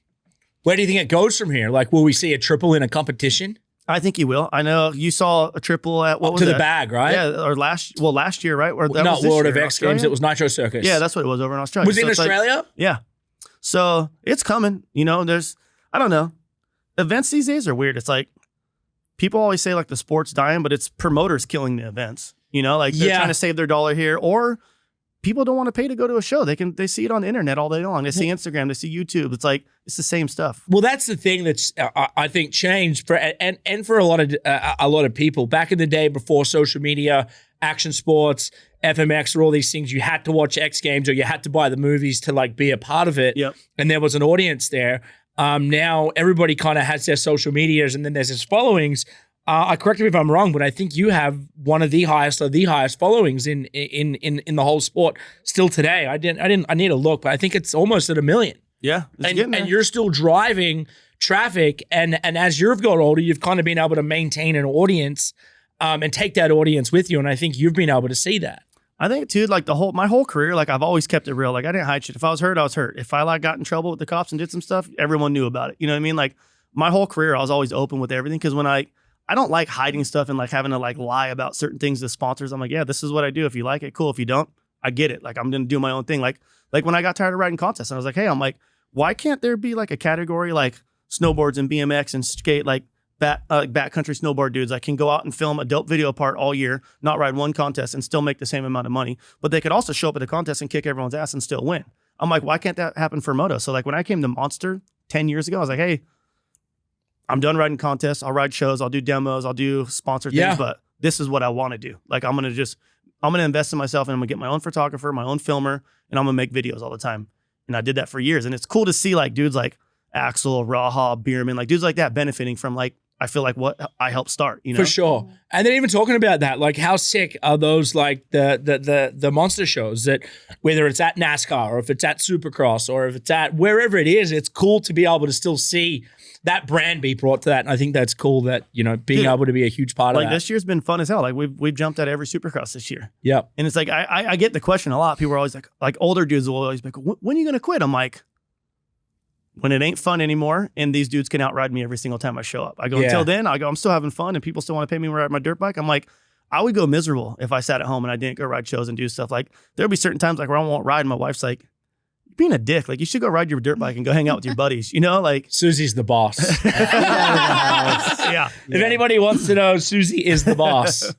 Where do you think it goes from here? Like, will we see a triple in a competition?
I think you will. I know you saw a triple at what was
to
it?
the bag, right?
Yeah, or last year, right? Or that
no,
was this
World
year,
of X Games. It was Nitro Circus.
Yeah, that's what it was over in Australia.
Was it in Australia?
Like, yeah. So it's coming. You know, I don't know. Events these days are weird. It's like people always say like the sport's dying, but it's promoters killing the events. You know, like they're trying to save their dollar here, or people don't want to pay to go to a show. They see it on the internet all day long. They see Instagram, they see YouTube. It's like, it's the same stuff.
Well, that's the thing that's I think changed for a lot of people back in the day before social media, action sports, FMX, or all these things. You had to watch X Games or you had to buy the movies to like be a part of it.
Yep.
And there was an audience there. Now everybody kind of has their social medias and then there's his followings. Correct me if I'm wrong, but I think you have one of the highest followings in the whole sport still today. I need to look, but I think it's almost at 1 million.
Yeah.
And you're still driving traffic. And as you've got older, you've kind of been able to maintain an audience and take that audience with you. And I think you've been able to see that.
I think too, like my whole career, like I've always kept it real. Like I didn't hide shit. If I was hurt, I was hurt. If I like got in trouble with the cops and did some stuff, everyone knew about it. You know what I mean? Like my whole career, I was always open with everything. Cause when I don't like hiding stuff and like having to like lie about certain things to sponsors. I'm like, yeah, this is what I do. If you like it, cool. If you don't, I get it. Like I'm going to do my own thing. Like when I got tired of riding contests and I was like, hey, I'm like, why can't there be like a category like snowboards and BMX and skate, like backcountry snowboard dudes that can go out and film a dope video part all year, not ride one contest and still make the same amount of money, but they could also show up at a contest and kick everyone's ass and still win. I'm like, why can't that happen for moto? So like when I came to Monster 10 years ago, I was like, hey, I'm done riding contests. I'll ride shows. I'll do demos. I'll do sponsored things, but this is what I want to do. Like I'm going to invest in myself and I'm going to get my own photographer, my own filmer, and I'm going to make videos all the time. And I did that for years. And it's cool to see like dudes like Axel, Raha, Bierman, like dudes like that benefiting from like, I feel like what I helped start, you know?
For sure. And then even talking about that, like how sick are those like the monster shows that whether it's at NASCAR or if it's at Supercross or if it's at wherever it is, it's cool to be able to still see that brand be brought to that. And I think that's cool that, you know, being able to be a huge part of that.
Like this year's been fun as hell. Like we've jumped at every Supercross this year.
Yeah.
And it's like, I get the question a lot. People are always like older dudes will always be like, when are you going to quit? I'm like, when it ain't fun anymore and these dudes can outride me every single time I show up. I go, until then, I'm still having fun and people still want to pay me to ride my dirt bike. I'm like, I would go miserable if I sat at home and I didn't go ride shows and do stuff. Like there'll be certain times like where I won't ride and my wife's like, you're being a dick. Like you should go ride your dirt bike and go hang out with your buddies, you know? Like
Susie's the boss.
yeah.
If anybody wants to know, Susie is the boss.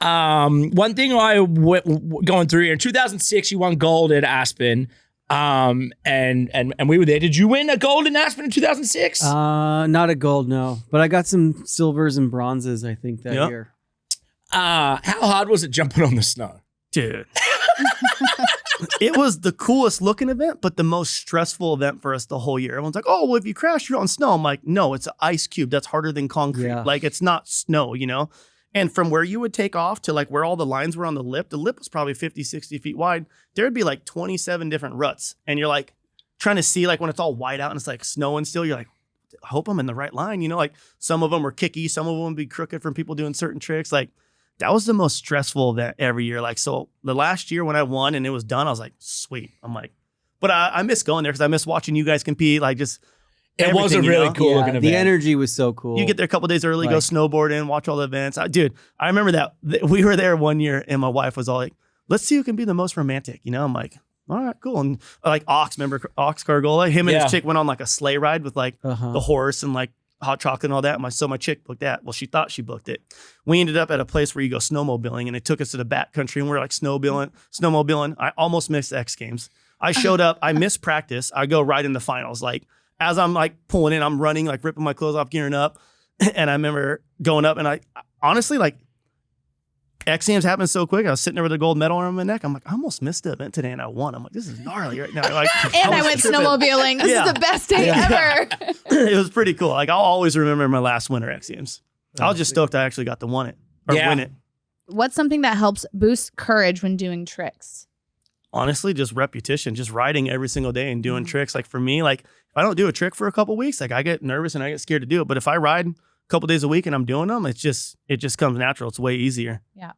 One thing going through here, in 2006, you won gold at Aspen. And we were there. Did you win a gold in Aspen in 2006?
Not a gold, no. But I got some silvers and bronzes, I think, that year.
How hard was it jumping on the snow?
Dude. It was the coolest looking event, but the most stressful event for us the whole year. Everyone's like, oh, well, if you crash, you're on snow. I'm like, no, it's an ice cube. That's harder than concrete. Yeah. Like, it's not snow, you know? And from where you would take off to like where all the lines were on the lip was probably 50, 60 feet wide. There would be like 27 different ruts. And you're like trying to see like when it's all white out and it's like snowing still, you're like, I hope I'm in the right line. You know, like some of them were kicky, some of them would be crooked from people doing certain tricks. Like that was the most stressful event every year. Like, so the last year when I won and it was done, I was like, sweet. I'm like, but I miss going there because I miss watching you guys compete. Like just
it was a really cool looking event.
The energy was so cool.
You get there a couple days early, go snowboarding, watch all the events. Dude, I remember that we were there one year and my wife was all like, let's see who can be the most romantic. You know, I'm like, all right, cool. And like remember Ox Gargola? Him and his chick went on like a sleigh ride with like the horse and like hot chocolate and all that. So my chick booked that. Well, she thought she booked it. We ended up at a place where you go snowmobiling and they took us to the back country and we're like snowmobiling. I almost missed X Games. I showed up, I missed practice. I go right in the finals. Like as I'm like pulling in, I'm running, like ripping my clothes off, gearing up. And I remember going up and I honestly like X Games happened so quick. I was sitting there with a gold medal around my neck. I'm like, I almost missed the event today and I won. I'm like, this is gnarly right now. Like,
and I went snowmobiling. This is the best day ever.
It was pretty cool. Like I'll always remember my last winter X Games. I was just stoked I actually got to win it.
What's something that helps boost courage when doing tricks?
Honestly, just repetition, just riding every single day and doing tricks. Like for me, like if I don't do a trick for a couple weeks, like I get nervous and I get scared to do it. But if I ride a couple days a week and I'm doing them, it just comes natural. It's way easier.
Yeah.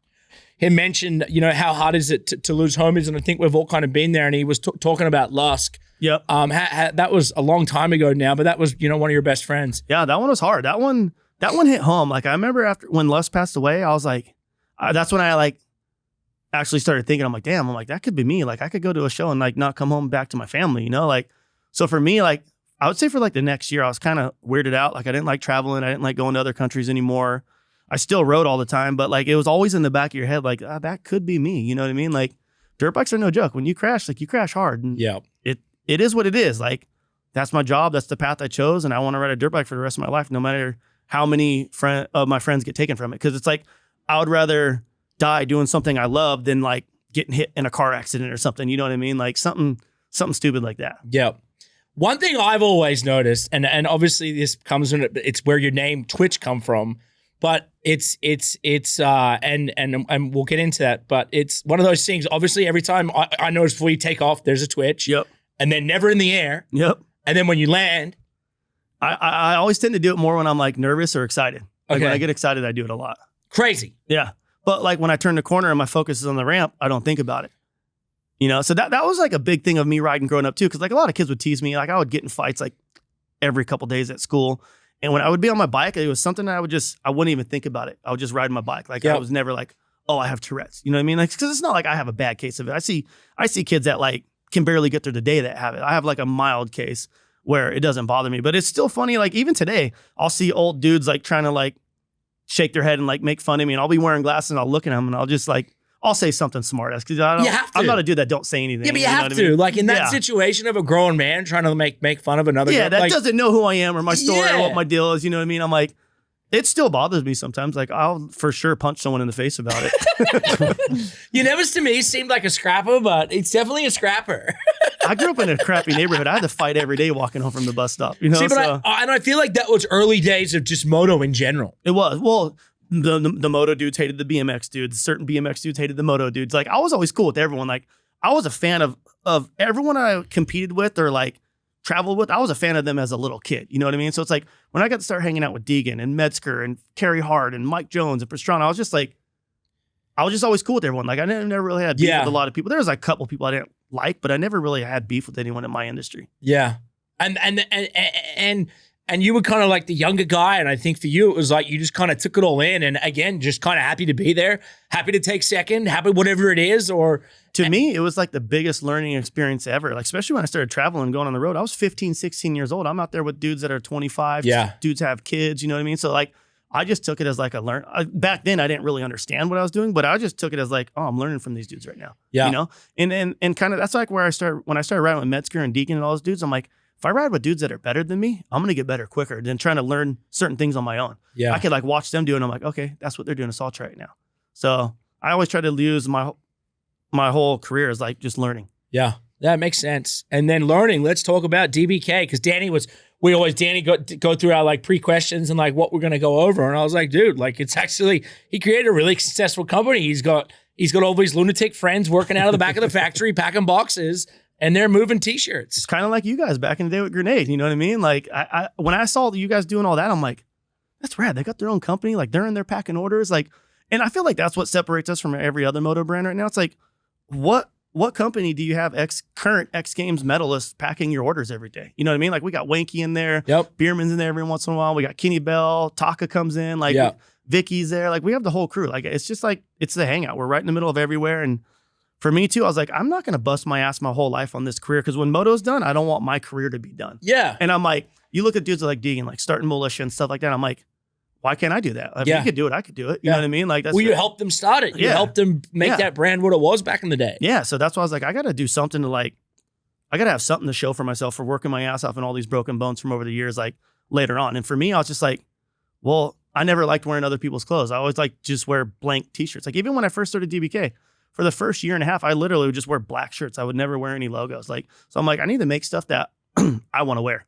He mentioned, you know, how hard is it to lose homies, and I think we've all kind of been there. And he was talking about Lusk.
Yep.
That was a long time ago now, but that was, you know, one of your best friends.
Yeah, that one was hard. That one hit home. Like I remember after when Lusk passed away, I was like, that's when I like actually started thinking. I'm like, damn. I'm like, that could be me. Like I could go to a show and like not come home back to my family. You know, like so for me, like I would say for like the next year, I was kind of weirded out. Like I didn't like traveling. I didn't like going to other countries anymore. I still rode all the time, but like it was always in the back of your head, like that could be me. You know what I mean? Like dirt bikes are no joke. When you crash, like you crash hard. And it is what it is. Like that's my job. That's the path I chose, and I want to ride a dirt bike for the rest of my life, no matter how many of my friends get taken from it. Because it's like I would rather die doing something I love than like getting hit in a car accident or something. You know what I mean? Like something stupid like that.
Yeah. One thing I've always noticed, and obviously this comes in, it's where your name Twitch come from. But it's and we'll get into that. But it's one of those things. Obviously, every time I notice before you take off, there's a twitch.
Yep.
And then never in the air.
Yep.
And then when you land,
I always tend to do it more when I'm like nervous or excited. Like when I get excited, I do it a lot.
Crazy.
Yeah. But like when I turn the corner and my focus is on the ramp, I don't think about it. You know. So that was like a big thing of me riding growing up too, because like a lot of kids would tease me. Like I would get in fights like every couple days at school. And when I would be on my bike, it was something that I wouldn't even think about it. I would just ride my bike. Like I was never like, oh, I have Tourette's. You know what I mean? Like, because it's not like I have a bad case of it. I see kids that like can barely get through the day that have it. I have like a mild case where it doesn't bother me. But it's still funny. Like even today, I'll see old dudes like trying to like shake their head and like make fun of me. And I'll be wearing glasses and I'll look at them and I'll just like, I'll say something smart ass because I'm not a dude that don't say anything.
Yeah, but you have to. I mean? Like in that situation of a grown man trying to make fun of another guy.
That
like,
doesn't know who I am or my story or what my deal is. You know what I mean? I'm like, it still bothers me sometimes. Like I'll for sure punch someone in the face about it.
You never to me seemed like a scrapper, but it's definitely a scrapper.
I grew up in a crappy neighborhood. I had to fight every day walking home from the bus stop. You know,
see, but I feel like that was early days of just moto in general.
It was. Well, the moto dudes hated the BMX dudes. Certain BMX dudes hated the moto dudes. Like I was always cool with everyone. Like I was a fan of everyone I competed with or like traveled with. I was a fan of them as a little kid. You know what I mean? So it's like when I got to start hanging out with Deegan and Metzger and Kerry Hart and Mike Jones and Pastrana, I was just always cool with everyone. Like I never really had beef with a lot of people. There was like a couple people I didn't like, but I never really had beef with anyone in my industry.
Yeah. And you were kind of like the younger guy. And I think for you, it was like you just kind of took it all in. And again, just kind of happy to be there, happy to take second, happy whatever it is.
To me, it was like the biggest learning experience ever. Like, especially when I started traveling and going on the road. I was 15, 16 years old. I'm out there with dudes that are 25.
Yeah.
Dudes have kids, you know what I mean? So like, I just took it as like a learn. Back then, I didn't really understand what I was doing, but I just took it as like, oh, I'm learning from these dudes right now.
Yeah.
You know? And kind of, that's like where when I started riding with Metzger and Deacon and all those dudes, I'm like, if I ride with dudes that are better than me, I'm going to get better quicker than trying to learn certain things on my own.
Yeah.
I could like watch them do it and I'm like, okay, that's what they're doing. So I'll try it now. So I always try to use my whole career as like just learning.
Yeah. That makes sense. And then learning, let's talk about DBK, because Danny go through our like pre-questions and like what we're going to go over. And I was like, dude, like it's actually, he created a really successful company. He's got all these lunatic friends working out of the back of the factory, packing boxes, and they're moving t-shirts.
It's kind of like you guys back in the day with Grenade. You know what I mean? Like I when I saw you guys doing all that, I'm like, that's rad. They got their own company. Like they're in there packing orders. Like, and I feel like that's what separates us from every other moto brand right now. It's like, what company do you have current X Games medalists packing your orders every day? You know what I mean? Like we got Wanky in there.
Yep.
Bierman's in there every once in a while. We got Kenny Bell. Taka comes in. Like Vicky's there. Like we have the whole crew. Like it's just like, it's the hangout. We're right in the middle of everywhere. And for me too, I was like, I'm not going to bust my ass my whole life on this career. Because when moto's done, I don't want my career to be done.
Yeah.
And I'm like, you look at dudes like Deegan, like starting militia and stuff like that. I'm like, why can't I do that? If you could do it, I could do it. You know what I mean? Like that's
you helped them start it. You helped them make that brand what it was back in the day.
Yeah. So that's why I was like, I got to do something to like, I got to have something to show for myself for working my ass off and all these broken bones from over the years, like later on. And for me, I was just like, well, I never liked wearing other people's clothes. I always like just wear blank t-shirts. Like even when I first started DBK, for the first year and a half, I literally would just wear black shirts. I would never wear any logos. Like, so I'm like, I need to make stuff that I want to wear.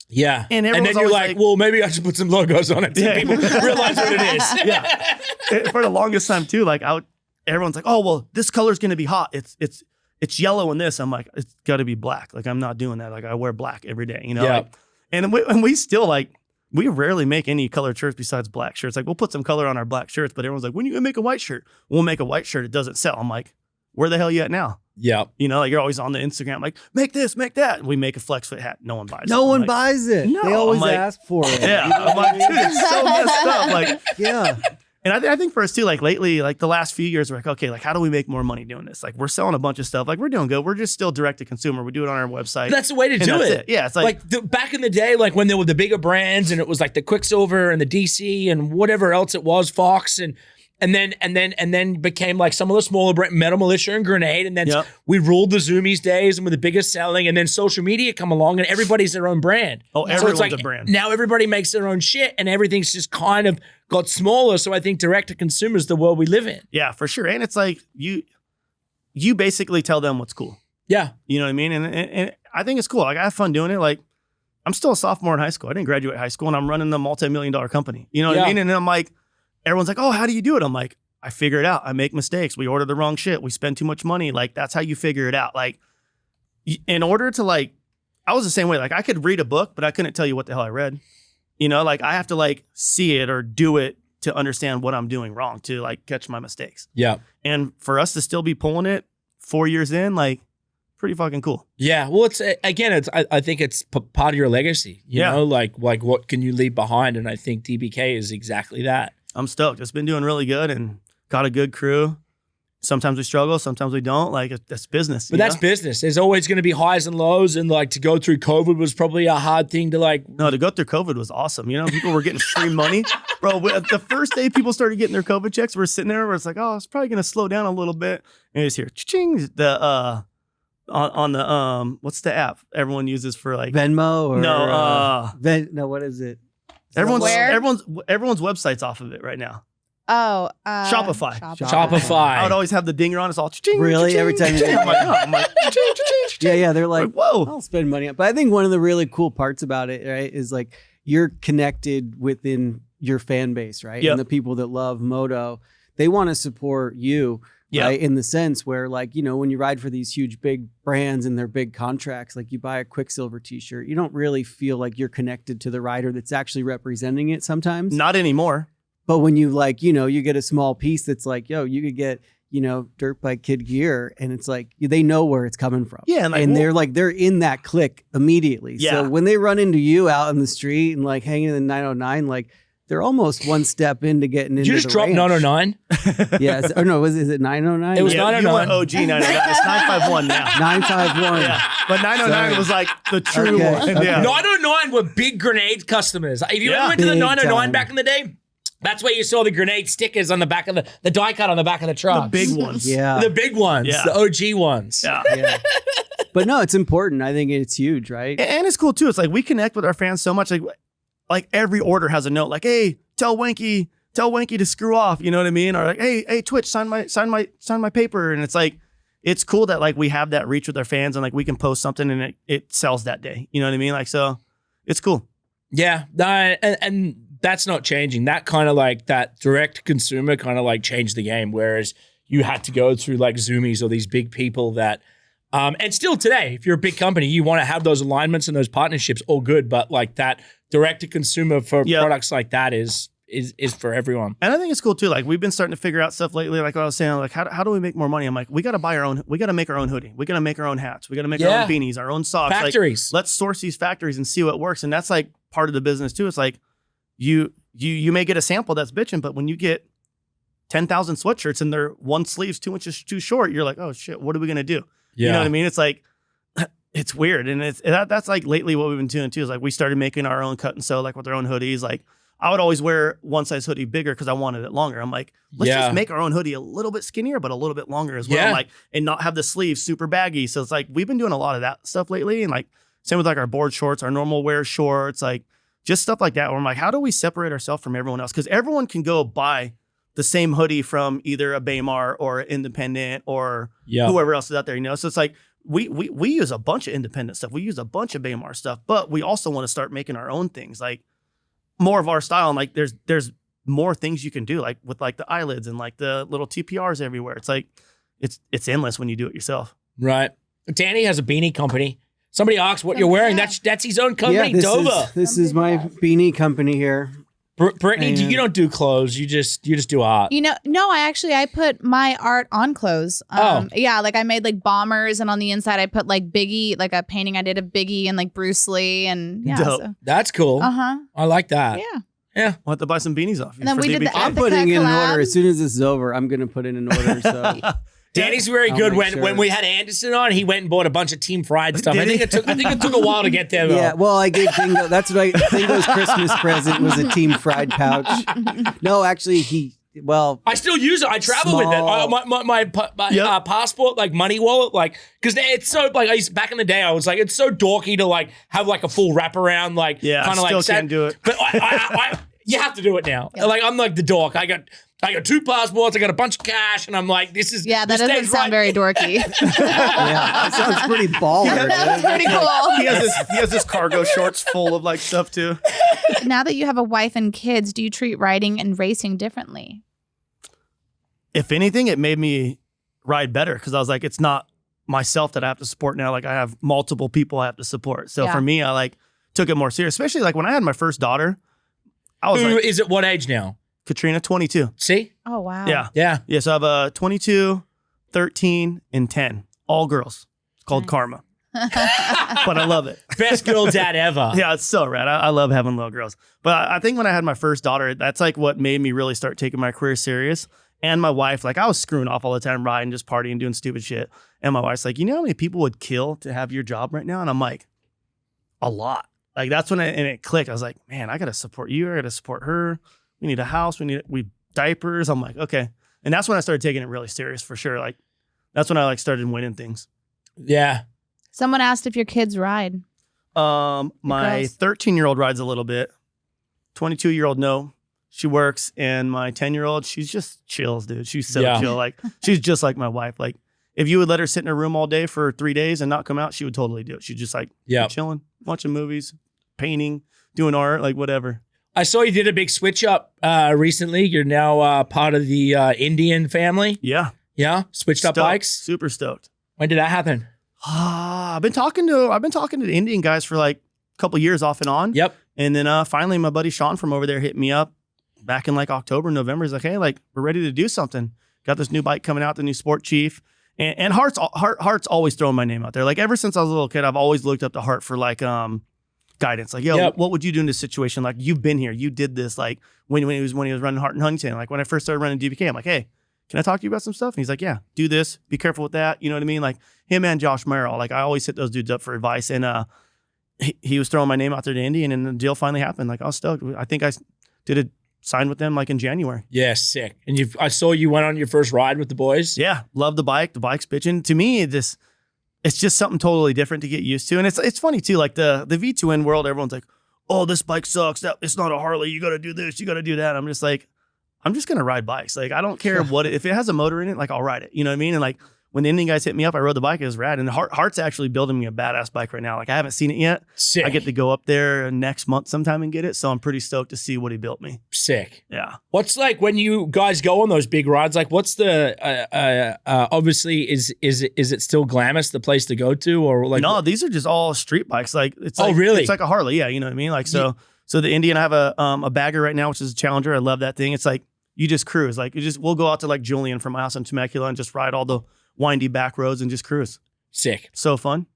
Yeah.
And
then you're like, well, maybe I should put some logos on it so people realize what it is.
Yeah. For the longest time too, like everyone's like, oh, well, this color's going to be hot. It's yellow in this. I'm like, it's got to be black. Like I'm not doing that. Like I wear black every day, you know?
Yeah.
Like, and we still like, we rarely make any colored shirts besides black shirts. Like we'll put some color on our black shirts, but everyone's like, when are you gonna make a white shirt? We'll make a white shirt. It doesn't sell. I'm like, where the hell you at now?
Yeah.
You know, like you're always on the Instagram, like, make this, make that. And we make a flex fit hat. No one buys it.
No one buys it.
No,
they always
like,
ask for it.
Yeah. I'm like, dude, it's so messed up. Like,
yeah.
And I think for us too, like lately, like the last few years, we're like, okay, like how do we make more money doing this? Like we're selling a bunch of stuff. Like we're doing good. We're just still direct to consumer. We do it on our website.
That's the way to do it.
Yeah. It's like
back in the day, like when there were the bigger brands and it was like the Quicksilver and the DC and whatever else it was, Fox and then became like some of the smaller brand, Metal Militia and Grenade. And then we ruled the Zoomies days and were the biggest selling. And then social media come along and everybody's their own brand.
Oh, everyone's a brand.
Now everybody makes their own shit and everything's just kind of got smaller. So I think direct to consumer is the world we live in.
Yeah, for sure. And it's like you basically tell them what's cool.
Yeah.
You know what I mean? And I think it's cool. Like I have fun doing it. Like I'm still a sophomore in high school. I didn't graduate high school and I'm running a multi-million-dollar company. You know what I mean? And I'm like, everyone's like, oh, how do you do it? I'm like, I figure it out. I make mistakes. We order the wrong shit. We spend too much money. Like, that's how you figure it out. Like, in order to like, I was the same way. Like, I could read a book, but I couldn't tell you what the hell I read. You know, like I have to like see it or do it to understand what I'm doing wrong to like catch my mistakes.
Yeah.
And for us to still be pulling it 4 years in, like, pretty fucking cool.
Yeah. Well, it's again, I think it's part of your legacy. You know, like what can you leave behind? And I think DBK is exactly that.
I'm stoked. It's been doing really good and got a good crew. Sometimes we struggle, sometimes we don't. Like that's business.
But that's business. There's always going to be highs and lows, and like to go through COVID was probably a hard thing to like.
No, to go through COVID was awesome. You know, people were getting free money, bro. The first day people started getting their COVID checks, we're sitting there, where it's like, oh, it's probably going to slow down a little bit. And you just hear ching the on the what's the app everyone uses for like
Venmo or
no
what is it?
Everyone's website's off of it right now.
Oh,
Shopify.
Shopify.
I would always have the dinger on. It's all ching,
really
ching,
every time.
I'm like,
yeah. They're like,
whoa,
I'll spend money. But I think one of the really cool parts about it, right, is like you're connected within your fan base, right?
Yep.
And the people that love moto, they want to support you. Right? In the sense where, like, you know, when you ride for these huge big brands and their big contracts, like you buy a Quicksilver t-shirt, you don't really feel like you're connected to the rider that's actually representing it sometimes.
Not anymore.
But when you like, you know, you get a small piece that's like, yo, you could get, you know, Dirt Bike Kid gear, and it's like they know where it's coming from.
Yeah,
and they're in that clique immediately.
Yeah.
So when they run into you out in the street and like hanging in the 909, like they're almost one step into getting into the
Did you just drop 909?
Yeah. Or no, is it 909?
It was 909.
You went OG 909. It's 951 now.
951.
Yeah. But 909 was like the true one.
Okay.
Yeah.
909 were big Grenade customers. If you ever went to the
Big
909
time.
back in the day, that's where you saw the Grenade stickers on the back of the die cut on the back of the truck.
The big ones.
Yeah.
The big ones.
Yeah.
The OG ones.
Yeah.
But no, it's important. I think it's huge, right?
And it's cool too. It's like we connect with our fans so much. Like every order has a note like, hey, tell Wanky to screw off. You know what I mean? Or like, hey, Twitch, sign my paper. And it's like, it's cool that like we have that reach with our fans and like we can post something and it sells that day. You know what I mean? Like, so it's cool.
Yeah. And that's not changing. That kind of like that direct consumer kind of like changed the game. Whereas you had to go through like Zoomies or these big people that, and still today, if you're a big company, you want to have those alignments and those partnerships, all good. But like that direct to consumer for products like that is for everyone.
And I think it's cool too. Like we've been starting to figure out stuff lately. Like I was saying, like how do we make more money? I'm like, we got to make our own hoodie. We got to make our own hats. We got to make our own beanies, our own socks.
Factories.
Like, let's source these factories and see what works. And that's like part of the business too. It's like you may get a sample that's bitching, but when you get 10,000 sweatshirts and they're one sleeve's 2 inches too short, you're like, oh shit, what are we gonna do? Yeah. You know what I mean? It's like, it's weird. And that's like lately what we've been doing too, is like we started making our own cut and sew, like with our own hoodies. Like I would always wear one size hoodie bigger because I wanted it longer. I'm like, let's just make our own hoodie a little bit skinnier, but a little bit longer as well. Yeah. Like, and not have the sleeves super baggy. So it's like, we've been doing a lot of that stuff lately. And like, same with like our board shorts, our normal wear shorts, like just stuff like that. Where I'm like, how do we separate ourselves from everyone else? Because everyone can go buy the same hoodie from either a Baymar or an independent or whoever else is out there, you know? So it's like, we use a bunch of independent stuff. We use a bunch of Baymar stuff, but we also want to start making our own things, like more of our style. And like, there's more things you can do, like with like the eyelids and like the little TPRs everywhere. It's like, it's endless when you do it yourself.
Right. Danny has a beanie company. Somebody asked what you're wearing. That's his own company, Dover.
This is my beanie company here.
Brittany, you don't do clothes. You just do art.
You know, no, I put my art on clothes. Yeah, like I made like bombers, and on the inside I put like Biggie, like a painting I did of Biggie and like Bruce Lee, and yeah. So.
That's cool. I like that.
Yeah.
We'll have to buy some beanies off you.
And then we did the
I'm putting in an order as soon as this is over. I'm going to put in an order. So.
Danny's very good. When we had Anderson on, he went and bought a bunch of Team Fried stuff. I think it took a while to get there though.
Yeah, well, I gave Dingo. That's what Dingo's Christmas present was a Team Fried pouch. No, actually, I still use it. I travel with it. My passport, like money wallet, like because it's so like back in the day, I was like, it's so dorky to like have like a full wraparound, like kind of like.
Still can't do it,
but you have to do it now. Like I'm like the dork. I got 2 passports. I got a bunch of cash, and I'm like, this is
that doesn't sound very dorky.
That sounds pretty baller.
That's pretty cool.
He has his cargo shorts full of like stuff too.
Now that you have a wife and kids, do you treat riding and racing differently?
If anything, it made me ride better because I was like, it's not myself that I have to support now. Like I have multiple people I have to support. So for me, I like took it more serious, especially like when I had my first daughter. I was
Who is at what age now?
Katrina, 22.
See?
Oh, wow.
Yeah. So I have a 22, 13, and 10. All girls. It's called Karma. But I love it.
Best girl dad ever.
Yeah, it's so rad. I love having little girls. But I think when I had my first daughter, that's like what made me really start taking my career serious. And my wife, like I was screwing off all the time, riding, just partying, doing stupid shit. And my wife's like, you know how many people would kill to have your job right now? And I'm like, a lot. Like that's when it clicked. I was like, man, I got to support you. I got to support her. We need a house. We diapers. I'm like, okay. And that's when I started taking it really serious for sure. Like that's when I like started winning things.
Yeah.
Someone asked if your kids ride.
My 13-year-old rides a little bit. 22-year-old, no. She works. And my 10-year-old, she's just chills, dude. She's so chill. Like she's just like my wife. Like if you would let her sit in her room all day for 3 days and not come out, she would totally do it. She's just like chilling, watching movies, painting, doing art, like whatever.
I saw you did a big switch up recently. You're now part of the Indian family.
Yeah.
Yeah. Switched up bikes.
Super stoked.
When did that happen?
I've been talking to the Indian guys for like a couple years off and on.
Yep.
And then finally my buddy Sean from over there hit me up back in like October, November. He's like, hey, like we're ready to do something. Got this new bike coming out, the new Sport Chief. And Hart's always throwing my name out there. Like ever since I was a little kid, I've always looked up to Hart for like guidance. Like, yo, what would you do in this situation? Like, you've been here, you did this. Like when he was running Hart and Huntington. Like when I first started running DBK, I'm like, hey, can I talk to you about some stuff? And he's like, yeah, do this. Be careful with that. You know what I mean? Like him and Josh Merrill. Like I always hit those dudes up for advice. And he was throwing my name out there to Indy, and then the deal finally happened. Like I was stoked. I think I did a sign with them like in January.
Yeah, sick. And I saw you went on your first ride with the boys.
Yeah, love the bike. The bike's bitching. To me, it's just something totally different to get used to. And it's funny too, like the V2N world, everyone's like, oh, this bike sucks. It's not a Harley. You got to do this. You got to do that. I'm just like, I'm just going to ride bikes. Like, I don't care if it has a motor in it, like I'll ride it. You know what I mean? And like when the Indian guys hit me up, I rode the bike. It was rad. And Hart's actually building me a badass bike right now. Like I haven't seen it yet.
Sick.
I get to go up there next month sometime and get it. So I'm pretty stoked to see what he built me.
Sick.
Yeah.
What's like when you guys go on those big rides? Like, what's the obviously is it still Glamis the place to go to, or like?
No, these are just all street bikes. Like it's
really?
It's like a Harley. Yeah, you know what I mean. Like so the Indian, I have a bagger right now, which is a Challenger. I love that thing. It's like you just cruise. Like we'll go out to like Julian from my house in Temecula and just ride all the windy back roads and just cruise.
Sick.
So fun.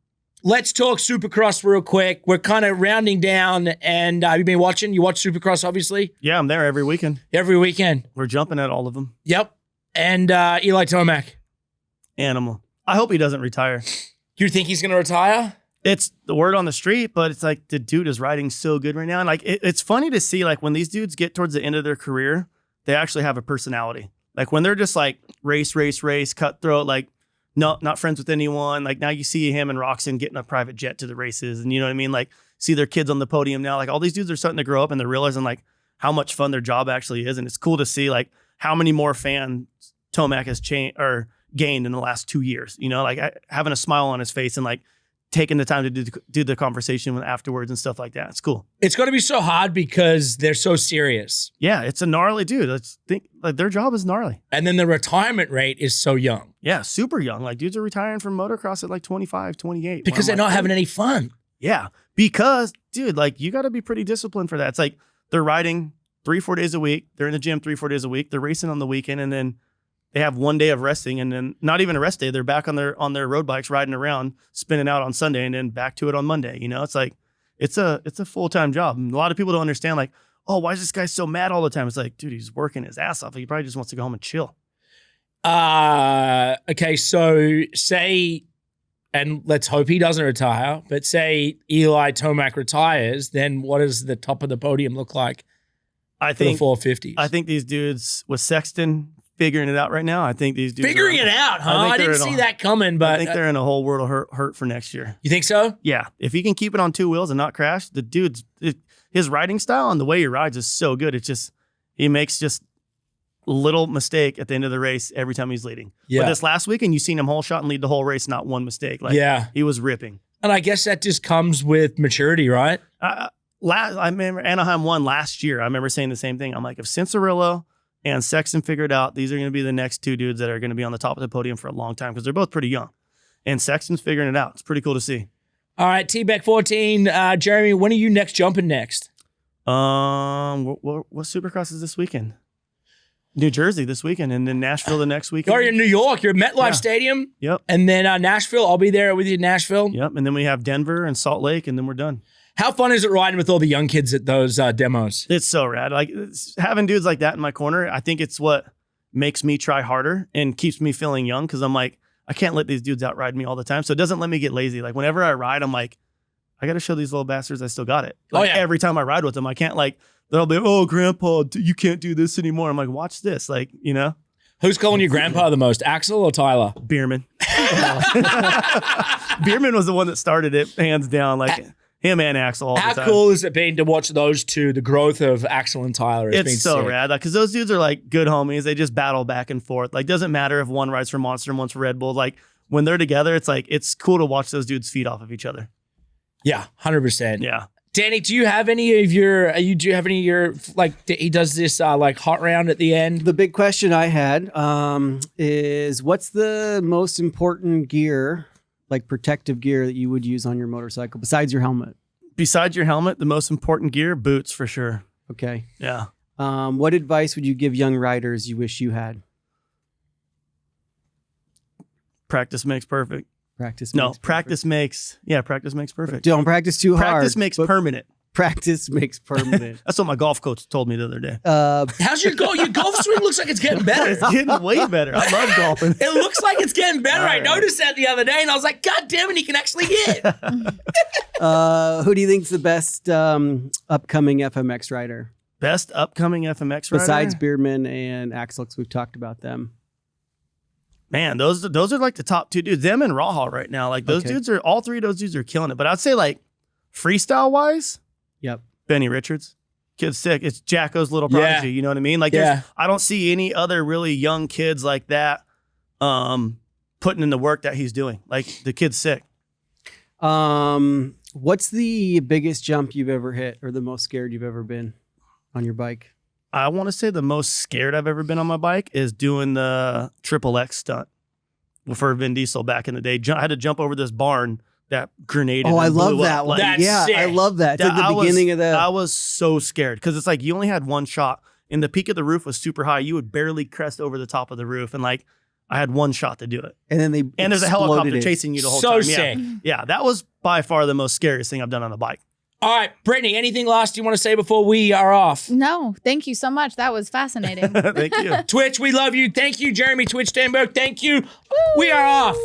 Let's talk Supercross real quick. We're kind of rounding down, and you've been watching. You watch Supercross, obviously.
Yeah, I'm there every weekend.
Every weekend.
We're jumping at all of them.
Yep. And Eli Tomac.
Animal. I hope he doesn't retire.
You think he's going to retire?
It's the word on the street, but it's like the dude is riding so good right now. And like it's funny to see like when these dudes get towards the end of their career, they actually have a personality. Like when they're just like race, cutthroat, like no, not friends with anyone. Like now you see him and Roxon getting a private jet to the races, and you know what I mean? Like see their kids on the podium now. Like all these dudes are starting to grow up and they're realizing like how much fun their job actually is. And it's cool to see like how many more fans Tomac has gained in the last 2 years. You know, like having a smile on his face and like taking the time to do the conversation afterwards and stuff like that. It's cool.
It's going to be so hard because they're so serious.
Yeah, it's a gnarly dude. Let's think like their job is gnarly.
And then the retirement rate is so young.
Yeah, super young. Like dudes are retiring from motocross at like 25, 28.
Because they're not having any fun.
Yeah, because dude, like you got to be pretty disciplined for that. It's like they're riding 3-4 days a week. They're in the gym 3-4 days a week. They're racing on the weekend, and then they have 1 day of resting, and then not even a rest day. They're back on their road bikes, riding around, spinning out on Sunday, and then back to it on Monday. You know, it's like it's a full-time job. And a lot of people don't understand, like, oh, why is this guy so mad all the time? It's like, dude, he's working his ass off. He probably just wants to go home and chill.
Okay, so say, and let's hope he doesn't retire, but say Eli Tomac retires, then what does the top of the podium look like?
I think
the 450s.
I think these dudes with Sexton figuring it out right now. I think these dudes
figuring it out, huh? I didn't see that coming, but
I think they're in a whole world of hurt for next year.
You think so?
Yeah. If he can keep it on two wheels and not crash, the dude's his riding style and the way he rides is so good. It's just he makes just little mistake at the end of the race every time he's leading.
Yeah.
But this last weekend, you seen him whole shot and lead the whole race, not one mistake. Like,
yeah,
he was ripping.
And I guess that just comes with maturity, right?
I remember Anaheim won last year. I remember saying the same thing. I'm like, if Cincerillo and Sexton figured out these are going to be the next two dudes that are going to be on the top of the podium for a long time because they're both pretty young. And Sexton's figuring it out. It's pretty cool to see.
All right, T-Beck 14. Jeremy, when are you jumping next?
What Supercross is this weekend? New Jersey this weekend, and then Nashville the next weekend.
You're in New York. You're at MetLife Stadium.
Yep.
And then Nashville. I'll be there with you in Nashville.
Yep. And then we have Denver and Salt Lake, and then we're done.
How fun is it riding with all the young kids at those demos?
It's so rad. Like having dudes like that in my corner, I think it's what makes me try harder and keeps me feeling young because I'm like, I can't let these dudes outride me all the time. So it doesn't let me get lazy. Like whenever I ride, I'm like, I got to show these little bastards I still got it. Like every time I ride with them, I can't like, they'll be, oh, grandpa, you can't do this anymore. I'm like, watch this. Like, you know.
Who's calling you grandpa the most, Axel or Tyler?
Bierman. Bierman was the one that started it, hands down. Like him and Axel all the time.
How cool has it been to watch those two, the growth of Axel and Tyler?
It's so rad. Because those dudes are like good homies. They just battle back and forth. Like, doesn't matter if one rides for Monster and one's for Red Bull. Like, when they're together, it's like, it's cool to watch those dudes feed off of each other.
Yeah, 100%.
Yeah.
Danny, do you have any of your, like, he does this like hot round at the end?
The big question I had is what's the most important gear, like protective gear that you would use on your motorcycle besides your helmet?
Besides your helmet, the most important gear, boots for sure.
Okay.
Yeah.
What advice would you give young riders you wish you had?
Practice makes perfect.
Practice
makes perfect.
Don't practice too hard.
Practice makes permanent.
Practice makes permanent.
That's what my golf coach told me the other day.
How's your golf swing looks like it's getting better.
It's getting way better. I love golfing.
It looks like it's getting better. I noticed that the other day, and I was like, God damn it, he can actually hit.
Who do you think's the best upcoming FMX rider?
Best upcoming FMX rider?
Besides Beardman and Axel, because we've talked about them.
Man, those are like the top two dudes. Them and Rahal right now. Like those dudes are, all three of those dudes are killing it. But I'd say like freestyle wise,
yep,
Benny Richards. Kid's sick. It's Jacko's little prodigy. You know what I mean? Like I don't see any other really young kids like that putting in the work that he's doing. Like the kid's sick.
What's the biggest jump you've ever hit or the most scared you've ever been on your bike?
I want to say the most scared I've ever been on my bike is doing the FMX stunt for Vin Diesel back in the day. I had to jump over this barn that grenaded.
Oh, I love
blew
that
up.
one.
That's sick.
I love that. It's like the beginning of that.
I was so scared because it's like you only had one shot and the peak of the roof was super high. You would barely crest over the top of the roof. And like, I had one shot to do it.
And then
there's a helicopter chasing you the whole time.
So sick.
Yeah, that was by far the most scariest thing I've done on a bike.
All right, Brittany, anything last you want to say before we are off?
No, thank you so much. That was fascinating.
Thank you.
Twitch, we love you. Thank you, Jeremy. Twitch, Stenberg, thank you. We are off.